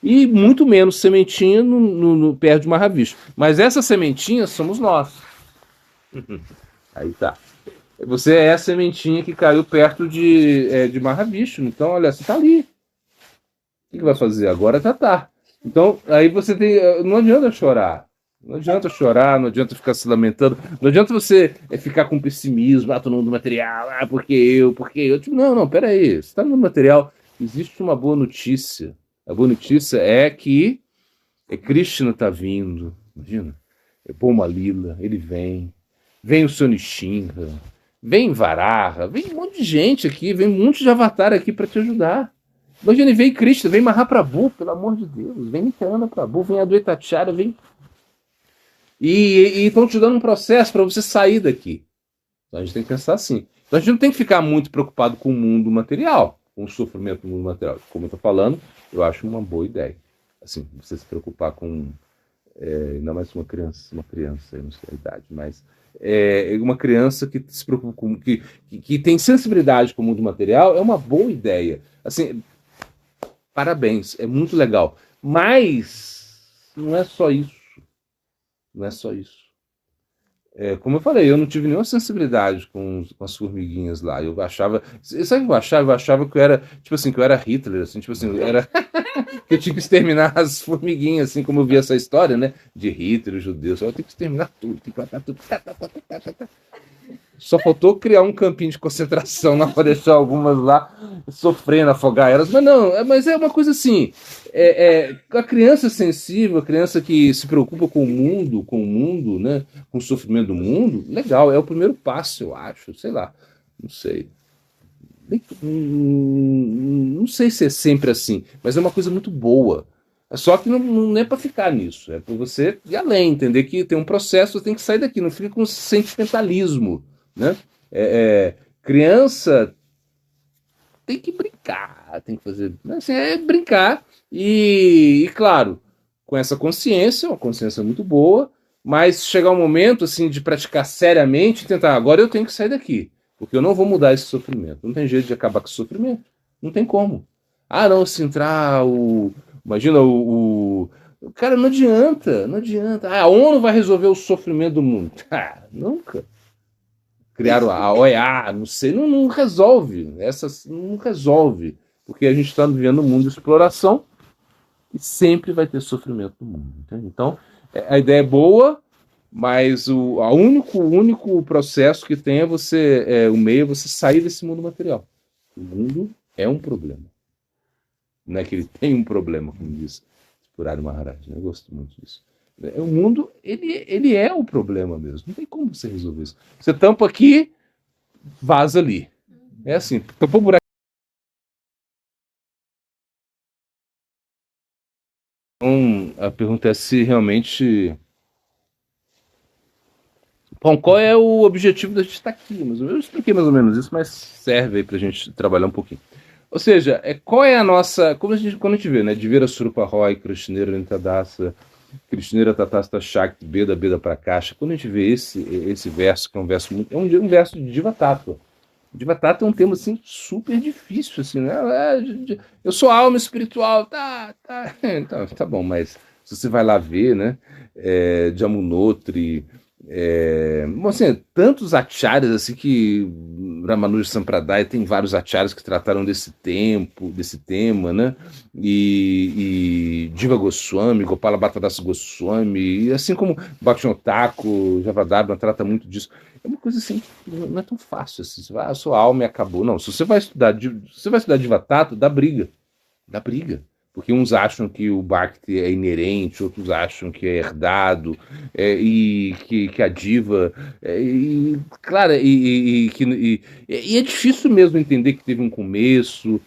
e muito menos sementinha no perto de Mahavishnu. Mas essas sementinhas somos nós. Aí tá. Você é a sementinha que caiu perto de Mahavishnu. Então, olha, você tá ali. O que vai fazer? Agora tá. Então, aí você tem. Não adianta chorar. Não adianta chorar, não adianta ficar se lamentando. Não adianta você ficar com pessimismo, todo mundo material, porque eu. Tipo, não, peraí. Você tá no mundo material. Existe uma boa notícia. A boa notícia é que Krishna tá vindo. Imagina. É Boma Lila, ele vem. Vem o Sonishinra. Vem Varaha, vem um monte de gente aqui, vem um monte de avatar aqui para te ajudar. Imagina, vem Krishna, vem Mahaprabhu, pelo amor de Deus, vem Nityananda Prabhu, vem Adwaita Acharya, vem. E estão te dando um processo para você sair daqui. Então a gente tem que pensar assim. Então a gente não tem que ficar muito preocupado com o mundo material, com o sofrimento do mundo material. Como eu estou falando, eu acho uma boa ideia. Assim, você se preocupar com. Ainda mais uma criança, eu não sei a idade, mas. Uma criança que se preocupa com que tem sensibilidade com o mundo material é uma boa ideia. Assim, parabéns, é muito legal. Mas não é só isso. Não é só isso. Como eu falei, eu não tive nenhuma sensibilidade com as formiguinhas lá. Eu achava. Sabe o que eu achava? Eu achava que eu era, tipo assim, que eu era Hitler, assim, tipo assim, eu era. Eu tinha que exterminar as formiguinhas, assim como eu vi essa história, né? De Hitler, judeus. Eu tenho que exterminar tudo, tem que matar tudo. Só faltou criar um campinho de concentração lá para deixar algumas lá sofrendo, afogar elas. Mas não, mas é uma coisa assim. A criança sensível, a criança que se preocupa com o mundo, né? Com o sofrimento do mundo, legal, é o primeiro passo, eu acho. Sei lá, não sei. Não sei se é sempre assim, mas é uma coisa muito boa. Só que não é para ficar nisso, é para você ir além, entender que tem um processo, você tem que sair daqui, não fica com sentimentalismo, né? Criança tem que brincar, tem que fazer, assim, brincar e claro, com essa consciência, uma consciência muito boa, mas chegar um momento assim de praticar seriamente, tentar, agora eu tenho que sair daqui. Porque eu não vou mudar esse sofrimento. Não tem jeito de acabar com esse sofrimento. Não tem como. Não, se entrar o. Imagina o. Cara, não adianta. Não adianta. A ONU vai resolver o sofrimento do mundo. Nunca. Criaram a OEA, não sei. Não resolve. Não resolve. Porque a gente está vivendo um mundo de exploração e sempre vai ter sofrimento no mundo. Entende? Então, a ideia é boa. Mas o único processo que tem o meio é você sair desse mundo material. O mundo é um problema. Não é que ele tem um problema, como diz Purari Maharaj. Eu gosto muito disso. O mundo, ele é o problema mesmo. Não tem como você resolver isso. Você tampa aqui, vaza ali. É assim, tampou o buraco. Então, a pergunta é se realmente... Bom, qual é o objetivo da gente estar aqui? Eu expliquei mais ou menos isso, mas serve aí pra gente trabalhar um pouquinho. Ou seja, qual é a nossa... Quando a gente vê, né? Divira Surupa Roy, Krishnera Nitadasa, Krishnera Tatasta Shakti, Beda Prakasha. Quando a gente vê esse verso, que é um verso muito... É um verso de Diva Tattva. Diva Tattva é um tema, assim, super difícil, assim, né? Eu sou alma espiritual, tá. Então, tá bom, mas se você vai lá ver, né? Jamunotri... assim, tantos acharyas assim que Ramanuja Sampradaya tem vários acharyas que trataram desse tema, né? E Jiva Goswami, Gopala Bhattadasa Goswami, e assim como Bhaktivinoda Thakur, Javadharma trata muito disso. É uma coisa assim, não é tão fácil assim. Você vai, a sua alma e acabou. Não, se você vai estudar Jiva Tattva, dá briga. Porque uns acham que o Bhakti é inerente, outros acham que é herdado, e que a diva... claro, e é difícil mesmo entender que teve um começo.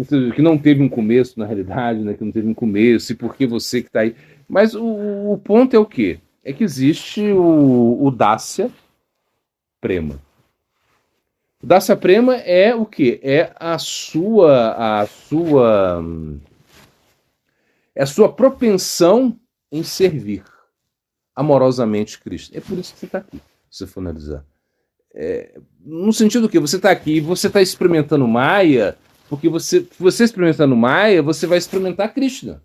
que não teve um começo, na realidade, né? Que não teve um começo, e por que você que está aí. Mas o ponto é o quê? É que existe o Dasya Prema. O Dasya Prema é o quê? É é a sua propensão em servir amorosamente Cristo. É por isso que você está aqui, se você for analisar. No sentido que você está aqui e você está experimentando Maya, porque você experimentando Maya, você vai experimentar Krishna.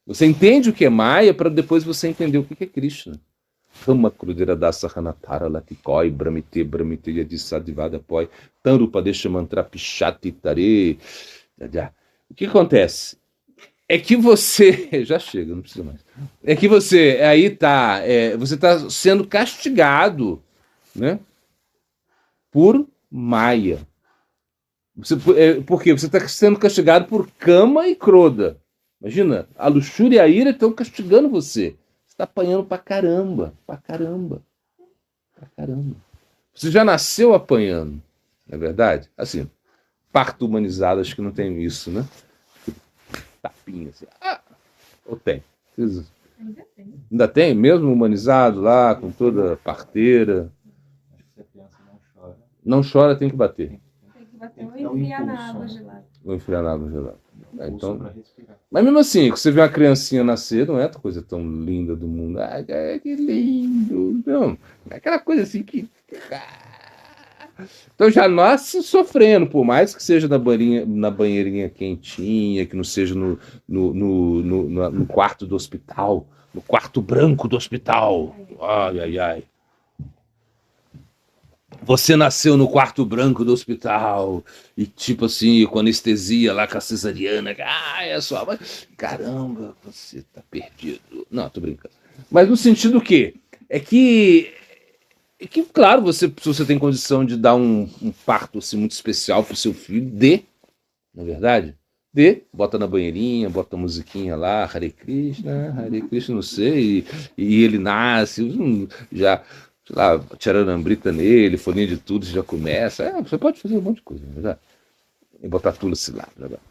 Você entende o que é Maya para depois você entender o que é Krishna. Rama Krudera Dasa Hanatara Latikoi, Brahmite, Brahmite, Yadisadivada Poi, Tarupa Deixa Mantra Pichati Tare. O que acontece? É que você. Já chega, não precisa mais. É que você aí tá. Você está sendo castigado, né? Por Maya. Por quê? Você está sendo castigado por Kama e Kroda. Imagina, a luxúria e a ira estão castigando você. Você está apanhando pra caramba. Pra caramba. Pra caramba. Você já nasceu apanhando, não é verdade? Assim, parto humanizado, acho que não tem isso, né? Tapinha assim. Ou tem? Ainda tem. Ainda tem? Mesmo humanizado lá, com toda parteira. Se a criança não chora, Não chora, tem que bater. Tem que bater Tem que ou dar um enfiar na impulso, água né? gelada. Vou enfiar na água gelada. Então, para respirar. mas mesmo assim, quando você vê uma criancinha nascer, não é a coisa tão linda do mundo. Que lindo. Não, é aquela coisa assim que. Então já nasce sofrendo, por mais que seja na banheirinha quentinha, que não seja no quarto do hospital, no quarto branco do hospital. Ai, ai, ai. Você nasceu no quarto branco do hospital e tipo assim, com anestesia lá com a cesariana. É sua mãe. Caramba, você tá perdido. Não, tô brincando. Mas no sentido que claro, se você tem condição de dar um parto assim, muito especial pro seu filho, na verdade, bota na banheirinha, bota a musiquinha lá, Hare Krishna, não sei, e ele nasce, já, sei lá, tcharanambrita nele, folhinha de tudo, já começa. Você pode fazer um monte de coisa, não é verdade? E botar Tulsi lá, verdade?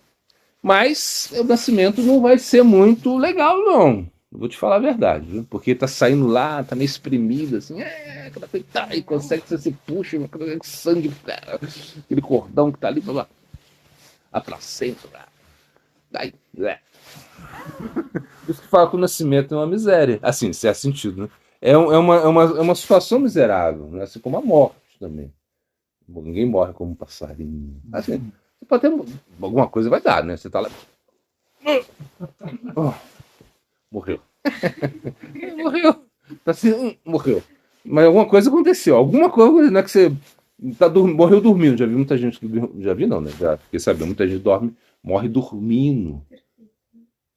Mas o nascimento não vai ser muito legal, não. Vou te falar a verdade, viu? Porque tá saindo lá, tá meio espremido, assim, e consegue, você puxa, sangue, aquele cordão que tá ali, blá, blá. A placenta, blá. Daí, por isso que fala que o nascimento é uma miséria. Assim, se é sentido, né? É uma situação miserável, né? Assim como a morte também. Ninguém morre como um passarinho. Assim, você pode ter alguma coisa, vai dar, né? Você tá lá. Oh, morreu. Morreu. Tá assim, morreu. Mas alguma coisa aconteceu. Alguma coisa, não é que você morreu dormindo. Já vi muita gente que já vi não, né? Já fiquei sabendo, muita gente morre dormindo.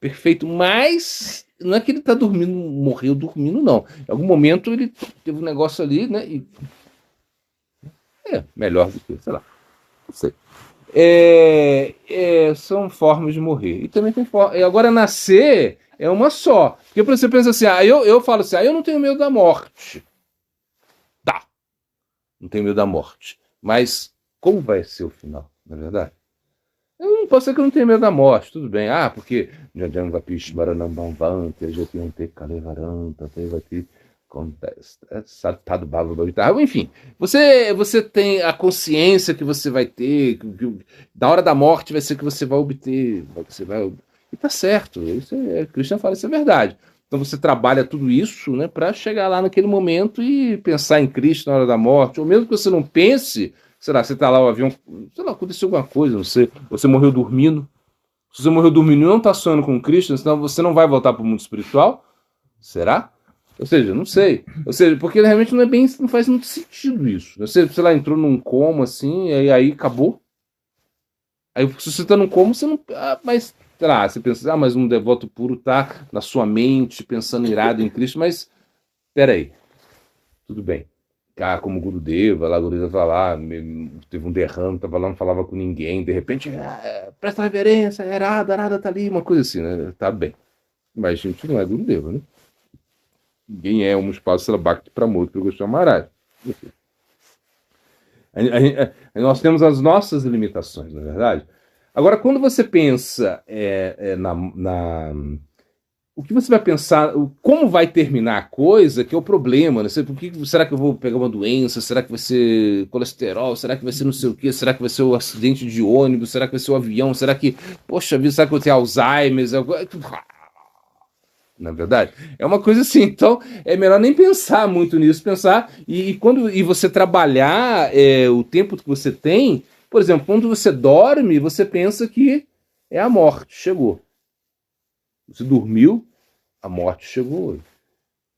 Perfeito, mas não é que ele tá dormindo, morreu dormindo, não. Em algum momento ele teve um negócio ali, né? E melhor do que, sei lá, não sei. São formas de morrer. E também tem forma. Agora, nascer é uma só. Porque você pensa assim, eu falo assim, eu não tenho medo da morte. Tá, não tenho medo da morte. Mas como vai ser o final, na verdade? Eu não posso ser que eu não tenha medo da morte, tudo bem. Porque enfim, você tem a consciência que você vai ter, que da hora da morte vai ser que você vai obter, e tá certo, isso Krishna fala, isso é verdade. Então você trabalha tudo isso, né, para chegar lá naquele momento e pensar em Cristo na hora da morte, ou mesmo que você não pense, sei lá, você tá lá, o avião, sei lá, aconteceu alguma coisa, não sei, você morreu dormindo. Se você morreu dormindo e não está sonhando com Cristo, senão você não vai voltar para o mundo espiritual? Será? Ou seja, não sei. Ou seja, porque realmente não faz muito sentido isso. Você, sei lá, entrou num coma assim, e aí acabou. Aí se você está num coma, você não. Mas, sei lá, você pensa, mas um devoto puro tá na sua mente, pensando irado em Cristo, mas peraí. Tudo bem. Como Gurudeva, lá, Gurudeva vai lá, teve um derrame, tava lá, não falava com ninguém, de repente, presta reverência, Arada tá ali, uma coisa assim, né? Tá bem. Mas a gente não é Gurudeva, né? Ninguém é um espaço Bhakti Pramod para Goswami Maharaj. Nós temos as nossas limitações, na verdade. Agora, quando você pensa o que você vai pensar, como vai terminar a coisa, que é o problema, né? Será que eu vou pegar uma doença? Será que vai ser colesterol? Será que vai ser não sei o quê? Será que vai ser o acidente de ônibus? Será que vai ser o avião? Será que, poxa vida, será que eu vou ter Alzheimer? Na verdade, é uma coisa assim. Então, é melhor nem pensar muito nisso, pensar quando você trabalhar o tempo que você tem, por exemplo, quando você dorme, você pensa que é a morte, chegou. Você dormiu, a morte chegou hoje.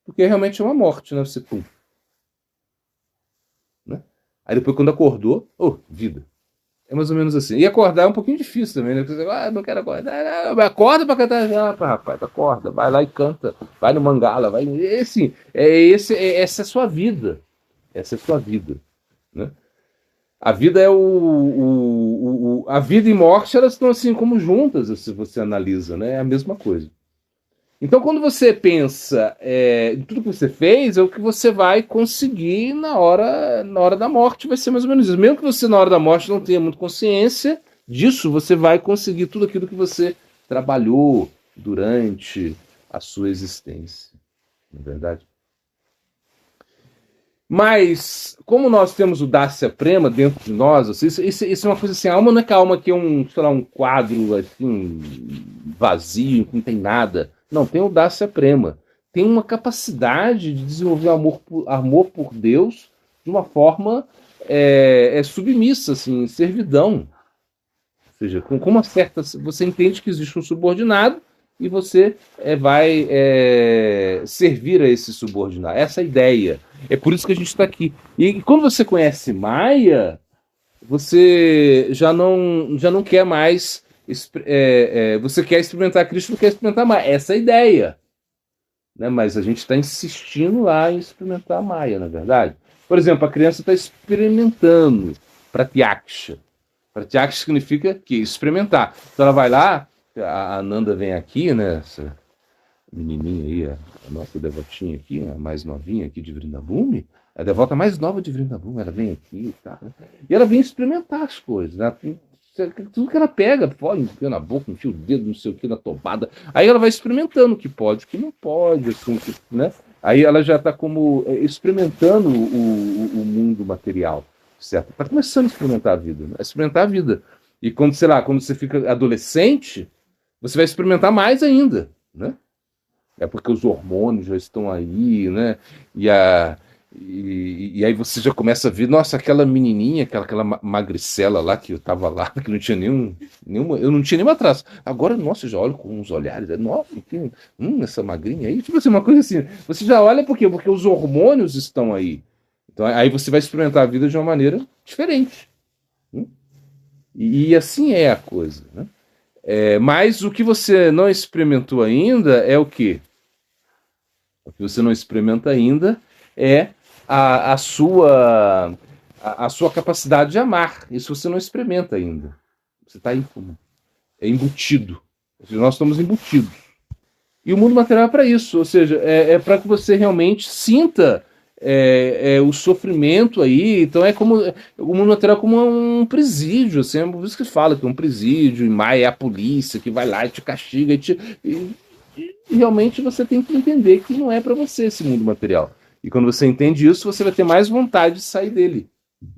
Porque realmente é uma morte, né? Você pum. Né? Aí depois, quando acordou, vida. É mais ou menos assim. E acordar é um pouquinho difícil também, né? Porque você, não quero acordar. Não, acorda pra cantar já, rapaz, acorda. Vai lá e canta. Vai no Mangala, vai. Assim, essa é a sua vida. Essa é a sua vida. Né? A vida é a vida e morte, elas estão assim como juntas, se você analisa, né? É a mesma coisa. Então, quando você pensa em tudo que você fez, é o que você vai conseguir na hora da morte, vai ser mais ou menos isso. Mesmo que você, na hora da morte, não tenha muita consciência disso, você vai conseguir tudo aquilo que você trabalhou durante a sua existência. Não é verdade? Mas, como nós temos o Dasya Prema dentro de nós, assim, isso é uma coisa assim, a alma não é que a alma que é um quadro assim, vazio, que não tem nada. Não, tem o Dasya Prema. Tem uma capacidade de desenvolver amor por Deus de uma forma submissa, assim, servidão. Ou seja, com uma certa. Você entende que existe um subordinado e você vai servir a esse subordinado. Essa é a ideia. É por isso que a gente está aqui. E quando você conhece Maia, você já não quer mais. Você quer experimentar Cristo, não quer experimentar Maia. Essa é a ideia. Né? Mas a gente está insistindo lá em experimentar Maia, na verdade. Por exemplo, a criança está experimentando Pratyaksha. Pratyaksha significa que experimentar. Então ela vai lá, a Ananda vem aqui, né? Essa menininha aí, a nossa devotinha aqui, a mais novinha aqui de Vrindavan, a devota mais nova de Vrindavan, ela vem aqui, tá? E ela vem experimentar as coisas, né? Tudo que ela pega, pode enfia na boca, enfia o dedo, não sei o que, na tomada. Aí ela vai experimentando o que pode, o que não pode, assim, né? Aí ela já está como experimentando o mundo material, certo? Está começando a experimentar a vida, né? Experimentar a vida. E quando, sei lá, quando você fica adolescente, você vai experimentar mais ainda, né? É porque os hormônios já estão aí, né? E aí você já começa a ver, nossa, aquela menininha, aquela magricela lá que eu tava lá, que não tinha nenhuma, eu não tinha nenhuma traça. Agora, nossa, eu já olho com uns olhares, nossa, essa magrinha aí, tipo assim, uma coisa assim. Você já olha por quê? Porque os hormônios estão aí. Então aí você vai experimentar a vida de uma maneira diferente. E assim é a coisa, né? Mas o que você não experimentou ainda é o quê? O que você não experimenta ainda é a sua capacidade de amar. Isso você não experimenta ainda. Você está embutido. Ou seja, nós estamos embutidos. E o mundo material é para isso. Ou seja, é para que você realmente sinta o sofrimento aí. Então é como o mundo material é como um presídio. Assim, é por isso que fala que é um presídio, e Maia é a polícia que vai lá e te castiga e realmente você tem que entender que não é para você esse mundo material. E quando você entende isso, você vai ter mais vontade de sair dele.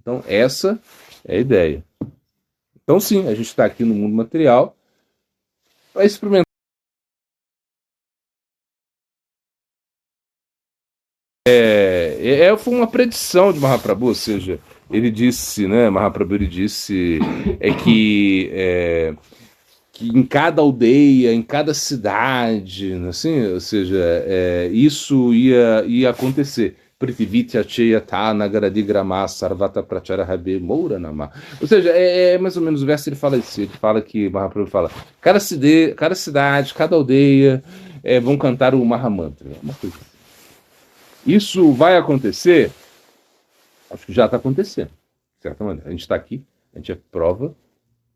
Então, essa é a ideia. Então, sim, a gente está aqui no mundo material para experimentar. Foi uma predição de Mahaprabhu, ou seja, ele disse, né, Mahaprabhu ele disse que em cada aldeia, em cada cidade, assim, ou seja, isso ia acontecer. Prithivitya Cheyata Nagaradi Grama Sarvata Prachara Rabe Moura Nama. Ou seja, mais ou menos o verso ele fala isso. Ele fala que Mahaprabhu fala: cada cidade, cada aldeia vão cantar o Mahamantra. Uma coisa assim. Isso vai acontecer? Acho que já está acontecendo. De certa maneira. A gente está aqui, a gente é prova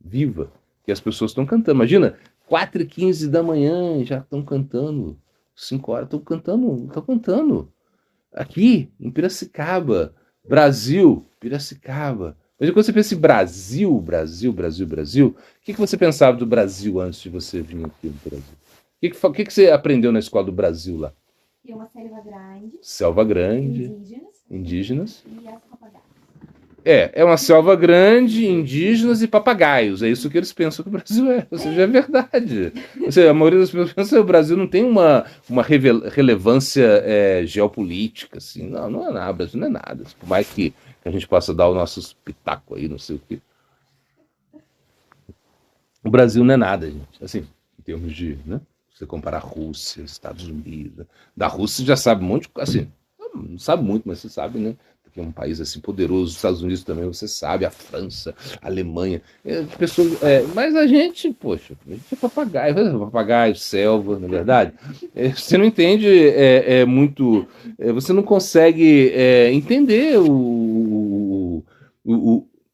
viva que as pessoas estão cantando. Imagina, 4h15 da manhã já estão cantando. 5 horas estão cantando. Aqui, em Piracicaba, Brasil, Piracicaba, Mas quando você pensa em Brasil, Brasil, Brasil, Brasil, o que você pensava do Brasil antes de você vir aqui no Brasil? O que você aprendeu na escola do Brasil lá? E uma selva grande, Selva grande, indígenas indígenas. e as papagaias. É uma selva grande, indígenas e papagaios. É isso que eles pensam que o Brasil é. Ou seja, é verdade. Ou seja, a maioria das pessoas pensa que o Brasil não tem uma relevância geopolítica. Assim. Não, não é nada. O Brasil não é nada. Por mais que a gente possa dar o nosso pitaco aí, não sei o quê. O Brasil não é nada, gente. Assim, em termos de, né? Você comparar a Rússia, Estados Unidos. Da Rússia você já sabe um monte de coisa. Assim, não sabe muito, mas você sabe, né? Que é um país assim poderoso, os Estados Unidos também, você sabe, a França, a Alemanha, pessoas, mas a gente, poxa, a gente é papagaio, selva, na é verdade. Você não entende muito, você não consegue entender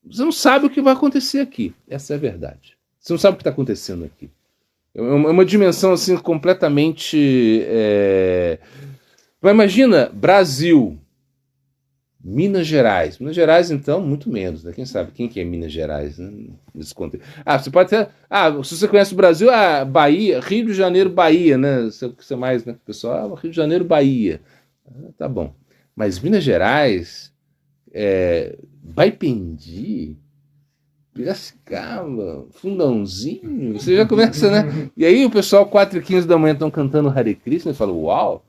você não sabe o que vai acontecer aqui. Essa é a verdade. Você não sabe o que está acontecendo aqui. É uma dimensão assim completamente. Mas imagina, Brasil. Minas Gerais. Minas Gerais, então, muito menos, né? Quem sabe quem que é Minas Gerais, né? Nesse contexto. Você pode ter. Se você conhece o Brasil, Bahia, Rio de Janeiro, Bahia, né? Você mais, né? Pessoal, Rio de Janeiro, Bahia. Tá bom. Mas Minas Gerais, Baipendi, Piracicaba, Fundãozinho, você já começa, né? E aí o pessoal, 4h15 da manhã, estão cantando Hare Krishna e fala, uau!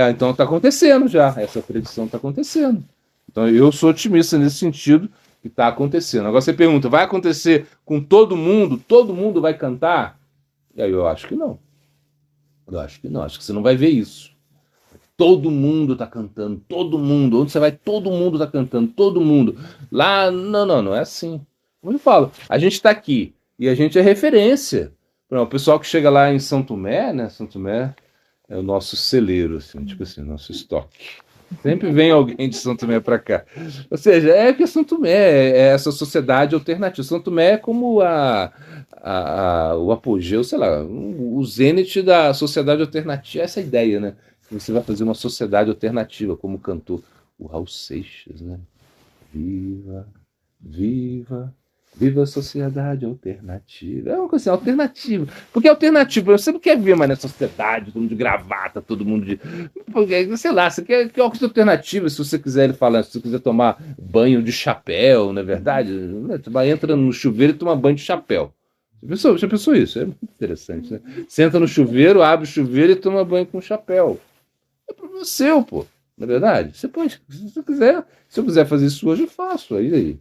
Então está acontecendo já, essa predição está acontecendo. Então eu sou otimista nesse sentido que está acontecendo. Agora você pergunta, vai acontecer com todo mundo? Todo mundo vai cantar? E aí eu acho que não. Acho que você não vai ver isso. Todo mundo está cantando, todo mundo. Onde você vai, todo mundo está cantando, todo mundo. Lá, não é assim. Como eu falo, a gente está aqui e a gente é referência. O pessoal que chega lá em São Tomé, né? São Tomé é o nosso celeiro, assim, tipo assim, nosso estoque. Sempre vem alguém de São Tomé para cá. Ou seja, é que São Tomé é essa sociedade alternativa. São Tomé é como o apogeu, sei lá, o zênite da sociedade alternativa. Essa é a ideia, né? Você vai fazer uma sociedade alternativa, como cantou o Raul Seixas, né? Viva, viva, viva a sociedade alternativa. É uma coisa assim, alternativa. Porque é alternativa. Você não quer ver mais nessa sociedade, todo mundo de gravata, todo mundo de. Sei lá, você quer uma coisa alternativa, se você quiser, ele fala, se você quiser tomar banho de chapéu, não é verdade? Você entra no chuveiro e toma banho de chapéu. Já pensou isso? É muito interessante, né? Você entra no chuveiro, abre o chuveiro e toma banho com chapéu. É problema seu, pô. Não é verdade? Você pode, se você quiser. Se eu quiser fazer isso hoje, eu faço. Aí.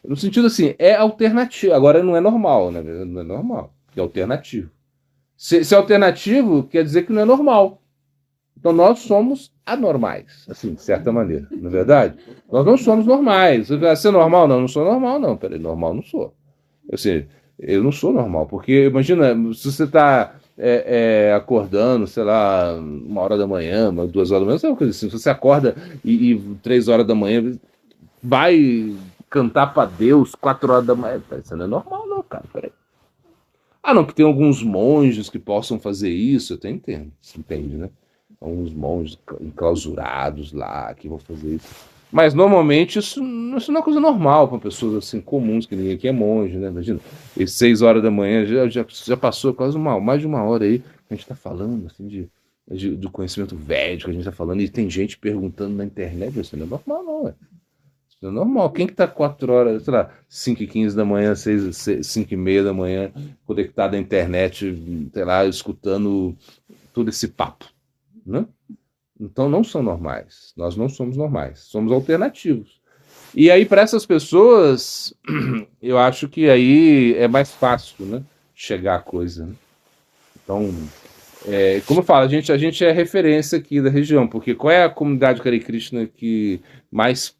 No sentido assim, é alternativo. Agora não é normal, né? Não é normal. É alternativo. Se é alternativo, quer dizer que não é normal. Então nós somos anormais, assim, de certa maneira. Não é verdade? Nós não somos normais. Você vai ser normal? Não, não sou normal, não. Peraí, normal não sou. Eu não sou normal. Porque, imagina, se você está acordando, sei lá, 1h da manhã, 2h da manhã, sei lá, uma coisa assim. Se você acorda e 3h da manhã vai cantar pra Deus 4h da manhã. Isso não é normal, não, cara. Peraí. Não, porque tem alguns monges que possam fazer isso, eu até entendo. Você entende, né? Alguns monges enclausurados lá que vão fazer isso. Mas normalmente isso não é uma coisa normal para pessoas assim comuns, que ninguém aqui é monge, né? Imagina, e 6h da manhã já passou quase mais de 1h aí que a gente está falando assim do conhecimento védico, a gente está falando, e tem gente perguntando na internet, isso não é normal, não, Isso é normal. Quem que tá 4h, sei lá, 5h15 da manhã, 5h30 da manhã, conectado à internet, sei lá, escutando todo esse papo, né? Então não são normais. Nós não somos normais. Somos alternativos. E aí, para essas pessoas, eu acho que aí é mais fácil, né? Chegar a coisa, né? Então, como eu falo, a gente é referência aqui da região, porque qual é a comunidade Hare Krishna que mais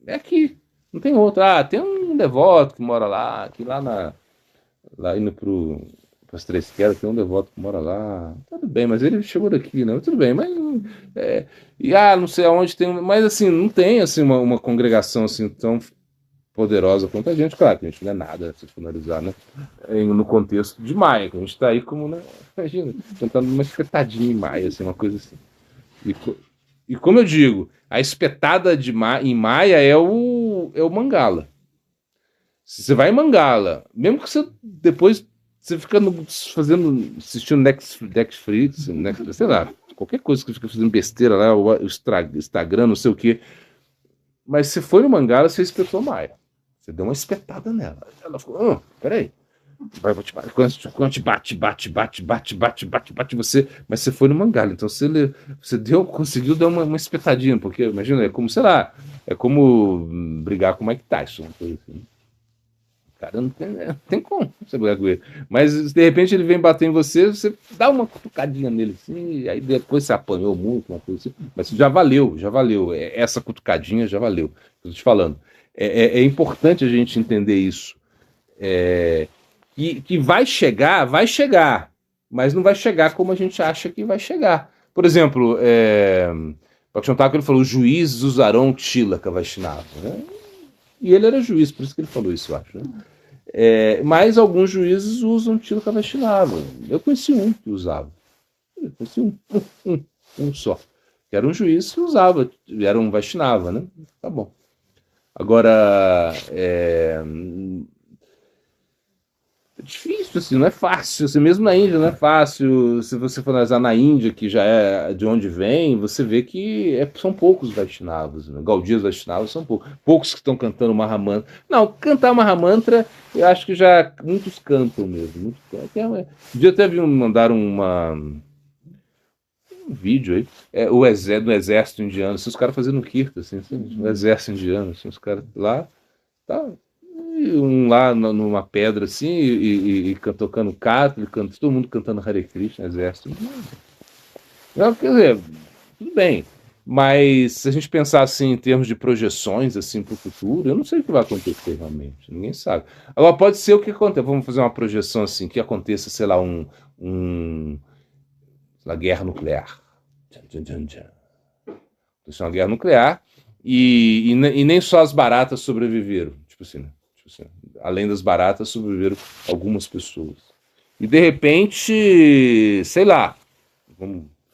é aqui, não tem outra. Tem um devoto que mora lá, lá indo para as Três Quedas, tem um devoto que mora lá. Tudo bem, mas ele chegou daqui, não? Tudo bem, mas não sei aonde tem, mas assim, não tem assim uma congregação assim tão poderosa quanto a gente. Claro que a gente não é nada, se for analisar, né? No contexto de Maia, que a gente está aí como, né? Imagina, tentando uma espetadinha em Maia, assim, uma coisa assim. E como eu digo, a espetada em Maia é é o Mangala. Se você vai em Mangala, mesmo que você depois você fica assistindo Netflix, sei lá, qualquer coisa que fica fazendo besteira lá, o Instagram, não sei o quê. Mas se foi no Mangala, você espetou Maia. Você deu uma espetada nela. Ela falou, peraí. Quando te bate você, mas você foi no Mangala, então você conseguiu dar uma espetadinha, porque imagina, é como, sei lá, é como brigar com o Mike Tyson, uma coisa assim. Cara, não tem como você brigar com ele. Mas de repente ele vem bater em você, você dá uma cutucadinha nele assim, e aí depois você apanhou muito, uma coisa assim. Mas já valeu. Essa cutucadinha já valeu. Estou te falando. É importante a gente entender isso. Que vai chegar, mas não vai chegar como a gente acha que vai chegar. Por exemplo, Pakshantaka, ele falou: os juízes usarão Tilaka Vaishnava, né? E ele era juiz, por isso que ele falou isso, eu acho. Né? Mas alguns juízes usam Tilaka Vaishnava. Eu conheci um que usava. Eu conheci um só. Que era um juiz que usava, era um Vaishnava, né? Tá bom. Agora, é difícil, assim, não é fácil. Assim, mesmo na Índia não é fácil. Se você for analisar na Índia, que já é de onde vem, você vê que são poucos Vaishnavas. Né? Gaudias Vaishnavas são poucos. Poucos que estão cantando Mahamantra. Não, cantar Mahamantra, eu acho que já muitos cantam mesmo. Um dia até mandaram um vídeo aí, do exército indiano, assim, os caras fazendo kirtan, assim, o exército indiano, assim, os caras lá, tá, um lá numa pedra assim, e tocando kata, todo mundo cantando Hare Krishna, exército. Não, quer dizer, tudo bem, mas se a gente pensar assim em termos de projeções assim para o futuro, eu não sei o que vai acontecer realmente, ninguém sabe. Agora pode ser o que acontece, vamos fazer uma projeção assim, que aconteça, sei lá, uma guerra nuclear. Isso é uma guerra nuclear e nem só as baratas sobreviveram. Tipo assim, além das baratas, sobreviveram algumas pessoas. E de repente, sei lá,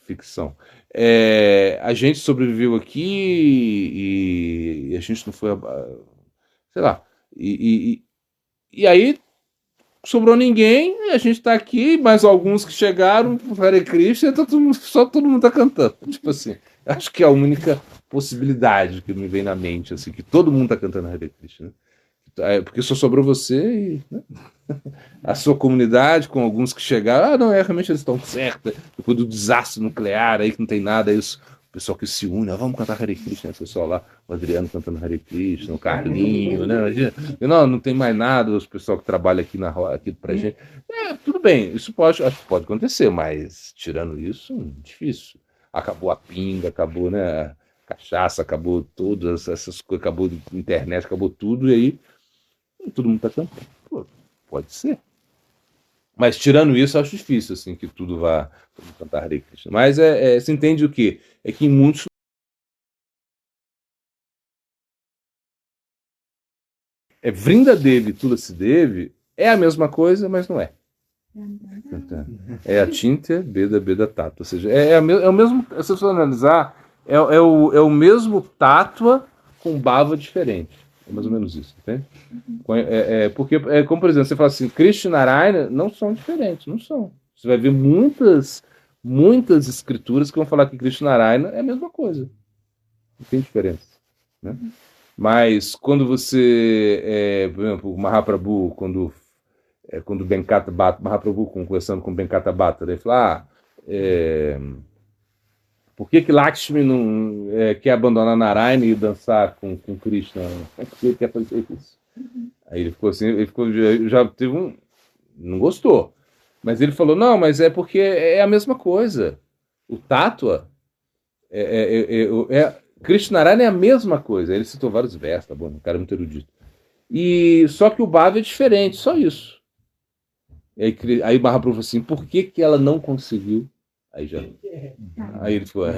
ficção. A gente sobreviveu aqui e a gente não foi. Sei lá. E aí sobrou ninguém, a gente tá aqui, mais alguns que chegaram, Hare Krishna, só todo mundo tá cantando. Tipo assim, acho que é a única possibilidade que me vem na mente, assim, que todo mundo tá cantando Hare Krishna. Porque só sobrou você e a sua comunidade, com alguns que chegaram, não, realmente eles estão certos, depois do desastre nuclear, aí que não tem nada, aí o pessoal que se une, vamos cantar Hare Krishna, o pessoal lá, o Adriano cantando Hare Krishna, o Carlinho, né? Não tem mais nada, os pessoal que trabalha aqui pra gente. Tudo bem, isso acho que pode acontecer, mas tirando isso, difícil. Acabou a pinga, acabou, né, a cachaça, acabou todas essas coisas, acabou a internet, acabou tudo, e aí todo mundo tá cantando. Pô, pode ser. Mas tirando isso, eu acho difícil, assim, que tudo vá cantar Hare Krishna. Mas você entende o quê? É que em muitos Vrindadevi e Tulasidevi é a mesma coisa, mas não é. É a Tintya Beda Tattva. Ou seja, é o mesmo. Se você for analisar, é o mesmo Tattva com bhava diferente. É mais ou menos isso, entende? Porque, como por exemplo, você fala assim, Krishna e Narayana não são diferentes, não são. Você vai ver muitas escrituras que vão falar que Krishna e Narayana é a mesma coisa. Não tem diferença, né? Mas quando você, por exemplo, o Mahaprabhu, quando Venkata Bhatta, Mahaprabhu conversando com Venkata Bhatta, ele fala, por que Lakshmi não quer abandonar Narayana e dançar com Krishna? Por que ele quer fazer isso? Aí ele ficou assim, já teve não gostou. Mas ele falou, não, mas é porque é a mesma coisa. O Tattva Krishna Narayana é a mesma coisa. Ele citou vários versos, tá bom? O cara é muito erudito. Só que o Bhava é diferente, só isso. Aí Mahaprabhu falou assim, por que ela não conseguiu? Aí ele falou,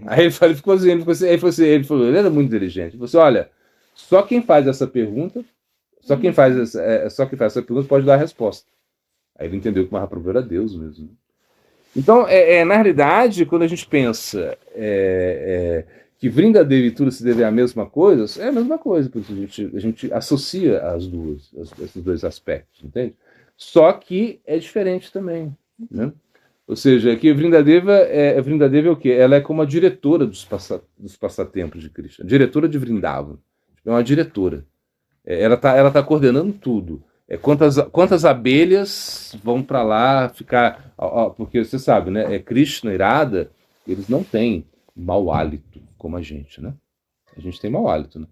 Aí ele ficou assim, ele era muito inteligente. Ele falou assim, olha, só quem faz essa pergunta pode dar a resposta. Aí ele entendeu que o Mahaprabhu era Deus mesmo. Então, na realidade, quando a gente pensa que Vrindadevi e Tulasidevi é a mesma coisa, é a mesma coisa, porque a gente associa esses dois aspectos, entende? Só que é diferente também, né? Ou seja, aqui Vrindadevi é o quê? Ela é como a diretora dos passatempos de Krishna, diretora de Vrindavan. É uma diretora. Ela tá coordenando tudo. Quantas abelhas vão para lá ficar... Porque você sabe, né? Krishna e Radha, eles não têm mau hálito como a gente, né? A gente tem mau hálito, né?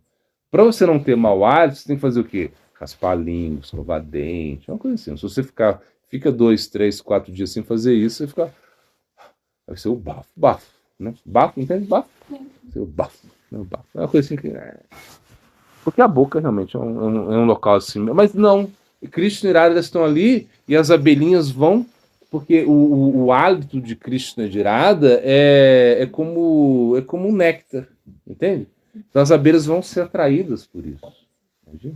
Para você não ter mau hálito, você tem que fazer o quê? Raspar a língua, escovar dente, uma coisa assim. Se você fica 2, 3, 4 dias sem fazer isso, você fica... Vai ser o bafo, né? Bafo, entende? Bafo? Vai ser o bafo, né? O bafo. É uma coisa assim que... Porque a boca realmente é um local assim. Mas não, Krishna e Radha estão ali e as abelhinhas vão, porque o hálito de Krishna e de Radha é como um néctar, entende? Então as abelhas vão ser atraídas por isso. Imagina?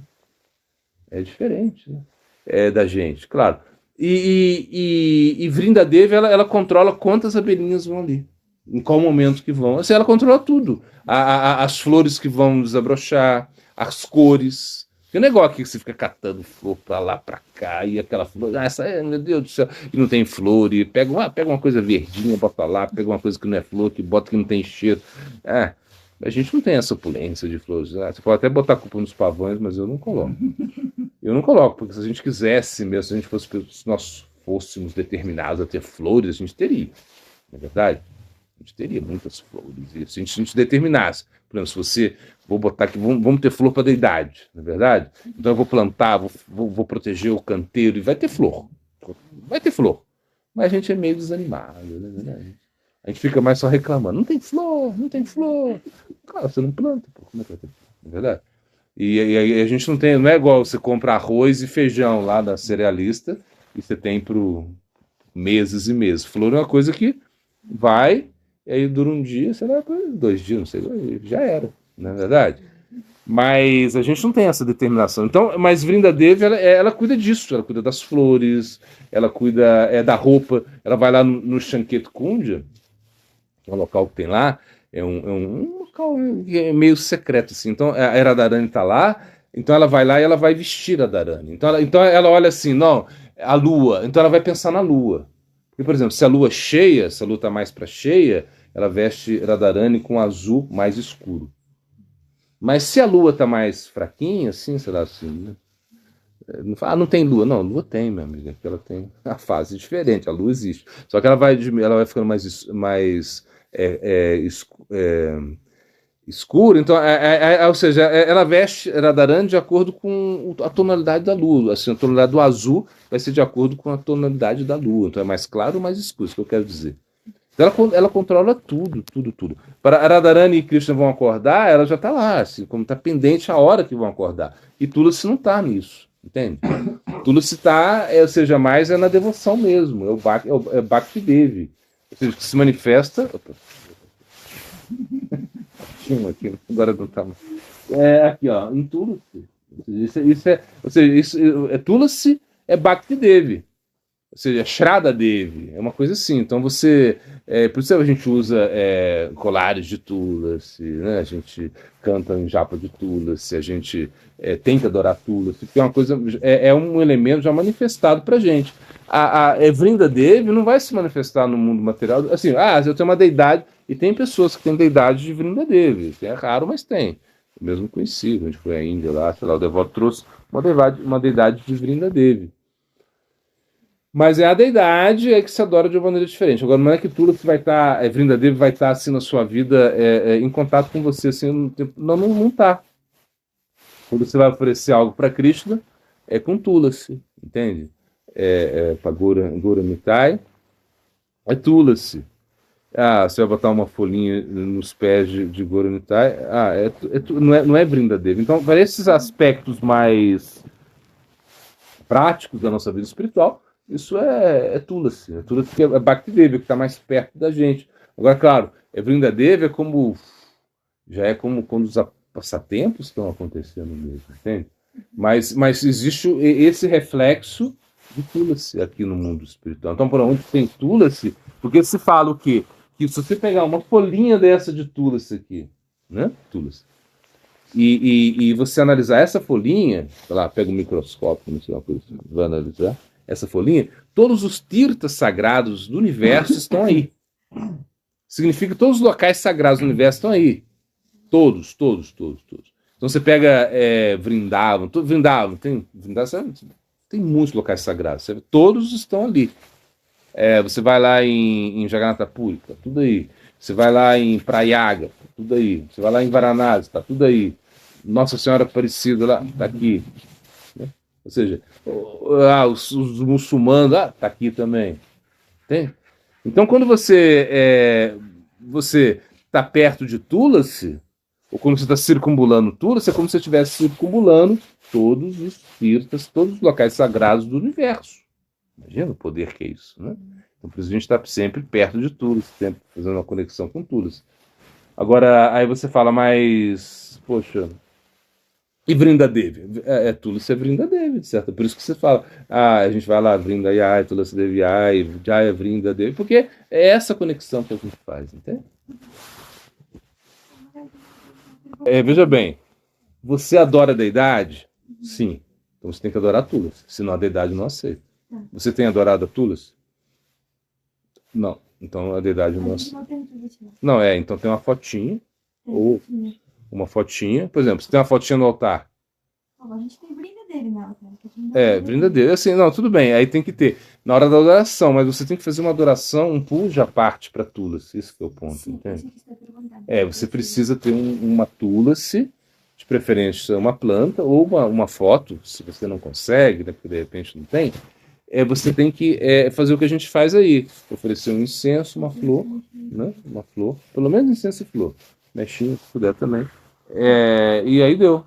É diferente, né? Da gente, claro. E Vrindadevi, ela controla quantas abelhinhas vão ali. Em qual momento que vão. Assim, ela controla tudo. As flores que vão desabrochar, as cores. Que negócio que você fica catando flor pra lá, pra cá, e aquela flor, meu Deus do céu, e não tem flor, e pega uma coisa verdinha, bota lá, pega uma coisa que não é flor, que bota que não tem cheiro. A gente não tem essa opulência de flores. Você pode até botar a culpa nos pavões, mas eu não coloco. Eu não coloco, porque se a gente quisesse mesmo, se nós fôssemos determinados a ter flores, a gente teria. Não é verdade? A gente teria muitas flores. E se a gente determinasse, por exemplo, se você... Vou botar aqui, vamos ter flor para deidade, não é verdade? Então eu vou plantar, vou proteger o canteiro e vai ter flor. Vai ter flor. Mas a gente é meio desanimado, né? A gente fica mais só reclamando. Não tem flor, não tem flor. Claro, você não planta, pô. Como é que vai ter flor? Não é verdade? E aí a gente não é igual você compra arroz e feijão lá da cerealista e você tem por meses e meses. Flor é uma coisa que vai, e aí dura um dia, sei lá, 2 dias, não sei, já era. Na verdade, mas a gente não tem essa determinação. Então, mas Vrindadevi, ela cuida disso, ela cuida das flores, ela cuida da roupa, ela vai lá no Shanket Kundya, que é um local que tem lá, é um local meio secreto assim. Então a Radharani está lá, então ela vai lá e ela vai vestir a Radharani. Então ela olha assim, não, a lua, então ela vai pensar na lua. Porque, por exemplo, se a lua cheia, se a lua está mais para cheia, ela veste Radharani com azul mais escuro. Mas se a lua tá mais fraquinha, assim, sei lá, assim, né? Não tem lua. Não, lua tem, minha amiga, porque ela tem a fase diferente, a lua existe. Só que ela vai ficando mais escura, então, ou seja, ela veste Radharani de acordo com a tonalidade da lua. Assim, a tonalidade do azul vai ser de acordo com a tonalidade da lua. Então é mais claro ou mais escuro, isso que eu quero dizer. Ela controla tudo. Para a Radharani e Krishna vão acordar, ela já está lá, assim, como está pendente a hora que vão acordar. E Tulasi não está nisso, entende? Tulasi está, ou seja, mais na devoção mesmo, é o Bhakti Devi. Ou seja, que se manifesta... Opa. Aqui, agora não está mais. Aqui, ó, em Tulasi. Isso Tulasi é Bhakti Devi. Ou seja, Shraddha Devi, é uma coisa assim. Então você... por isso a gente usa colares de Tulasi, né? A gente canta em japa de Tulasi, a gente tem que adorar Tulasi, porque é uma coisa, é um elemento já manifestado pra gente. A Vrindadevi não vai se manifestar no mundo material, assim, eu tenho uma deidade, e tem pessoas que têm deidade de Vrindadevi, é raro, mas tem. Eu mesmo conheci, a gente foi à Índia lá, sei lá, o devoto trouxe uma deidade de Vrindadevi. Mas é a deidade que se adora de uma maneira diferente. Agora, não é que tudo que vai estar, Vrindadevi vai estar assim na sua vida, em contato com você, assim, não está. Quando você vai oferecer algo para Krishna, é com Tulasi, entende? Para Gora Mitai, é Tulasi. Você vai botar uma folhinha nos pés de Gora Mitai, não é Vrindadevi. Então, para esses aspectos mais práticos da nossa vida espiritual, isso é Tulasi. Tulasi que é Bhakti Devi, que está mais perto da gente. Agora, claro, Vrindadevi já é como quando os passatempos estão acontecendo mesmo, entende? Mas existe esse reflexo de Tulasi aqui no mundo espiritual. Então, por onde tem Tulasi, porque se fala o quê? Que se você pegar uma folhinha dessa de Tulasi aqui, né? Tulasi. E você analisar essa folhinha, sei lá, pega um microscópio, não sei uma coisa, vai analisar essa folhinha, todos os tirtas sagrados do universo estão aí. Significa que todos os locais sagrados do universo estão aí. Todos. Então você pega Vrindavan, Vrindavan tem muitos locais sagrados, todos estão ali. Você vai lá em Jagannatha Puri, tá tudo aí. Você vai lá em Prayaga, tá tudo aí. Você vai lá em Varanasi, tá tudo aí. Nossa Senhora Aparecida lá, tá aqui. Né? Ou seja, os muçulmanos, tá aqui também. Tem? Então quando você está perto de Tulasi, ou quando você está circunambulando Tulasi, é como se você estivesse circunambulando todos os tirtas, todos os locais sagrados do universo. Imagina o poder que é isso, né? Então, por isso a gente está sempre perto de Tulasi, sempre fazendo uma conexão com Tulasi. Agora, aí você fala, mas, poxa, e Vrindadevi? Tulasi é Vrindadevi, certo? Por isso que você fala, a gente vai lá, Vrindayai, Tulasi Devi, Jaya Vrindadevi, porque é essa conexão que a gente faz, entende? Veja bem, você adora a deidade? Sim. Então você tem que adorar Tulasi, senão a deidade não aceita. Você tem adorado a Tulasi? Não. Então a deidade não aceita. Não, então tem uma fotinha, ou uma fotinha, por exemplo, você tem uma fotinha no altar. A gente tem Vrindadevi nela, Vrindadevi, assim, não, tudo bem, aí tem que ter, na hora da adoração, mas você tem que fazer uma adoração, um puja à parte para Tulasi, isso que é o ponto, Sim, entende? Você Precisa ter uma Tulasi, de preferência uma planta, ou uma foto, se você não consegue, né, porque de repente não tem, você tem que fazer o que a gente faz aí, oferecer um incenso, uma flor, né, uma flor, pelo menos incenso e flor, mexinho, se puder também, e aí deu.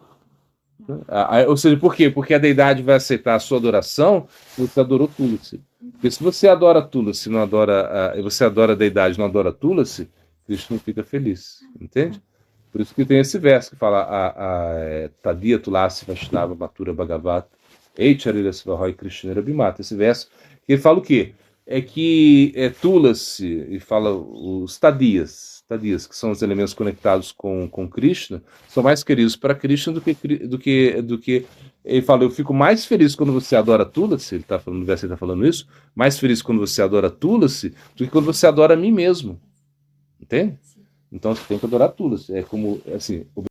Ou seja, por quê? Porque a deidade vai aceitar a sua adoração se você adorou Tulasi. Porque se você adora Tulasi, não adora, você adora a deidade, não adora Tulasi, Cristo não fica feliz, entende? Por isso que tem esse verso que fala Tadia Tulasi Vaishnava Matura Bhagavat Eicharira Svahoi Krishnera Bimata. Esse verso, que ele fala o quê? É que Tulasi, e fala os Tadias, que são os elementos conectados com Krishna, são mais queridos para Krishna do que ele fala, eu fico mais feliz quando você adora Tulasi, ele está falando, no verso ele está falando isso, mais feliz quando você adora Tulasi do que quando você adora a mim mesmo. Entende? Então você tem que adorar Tulasi. É como, assim,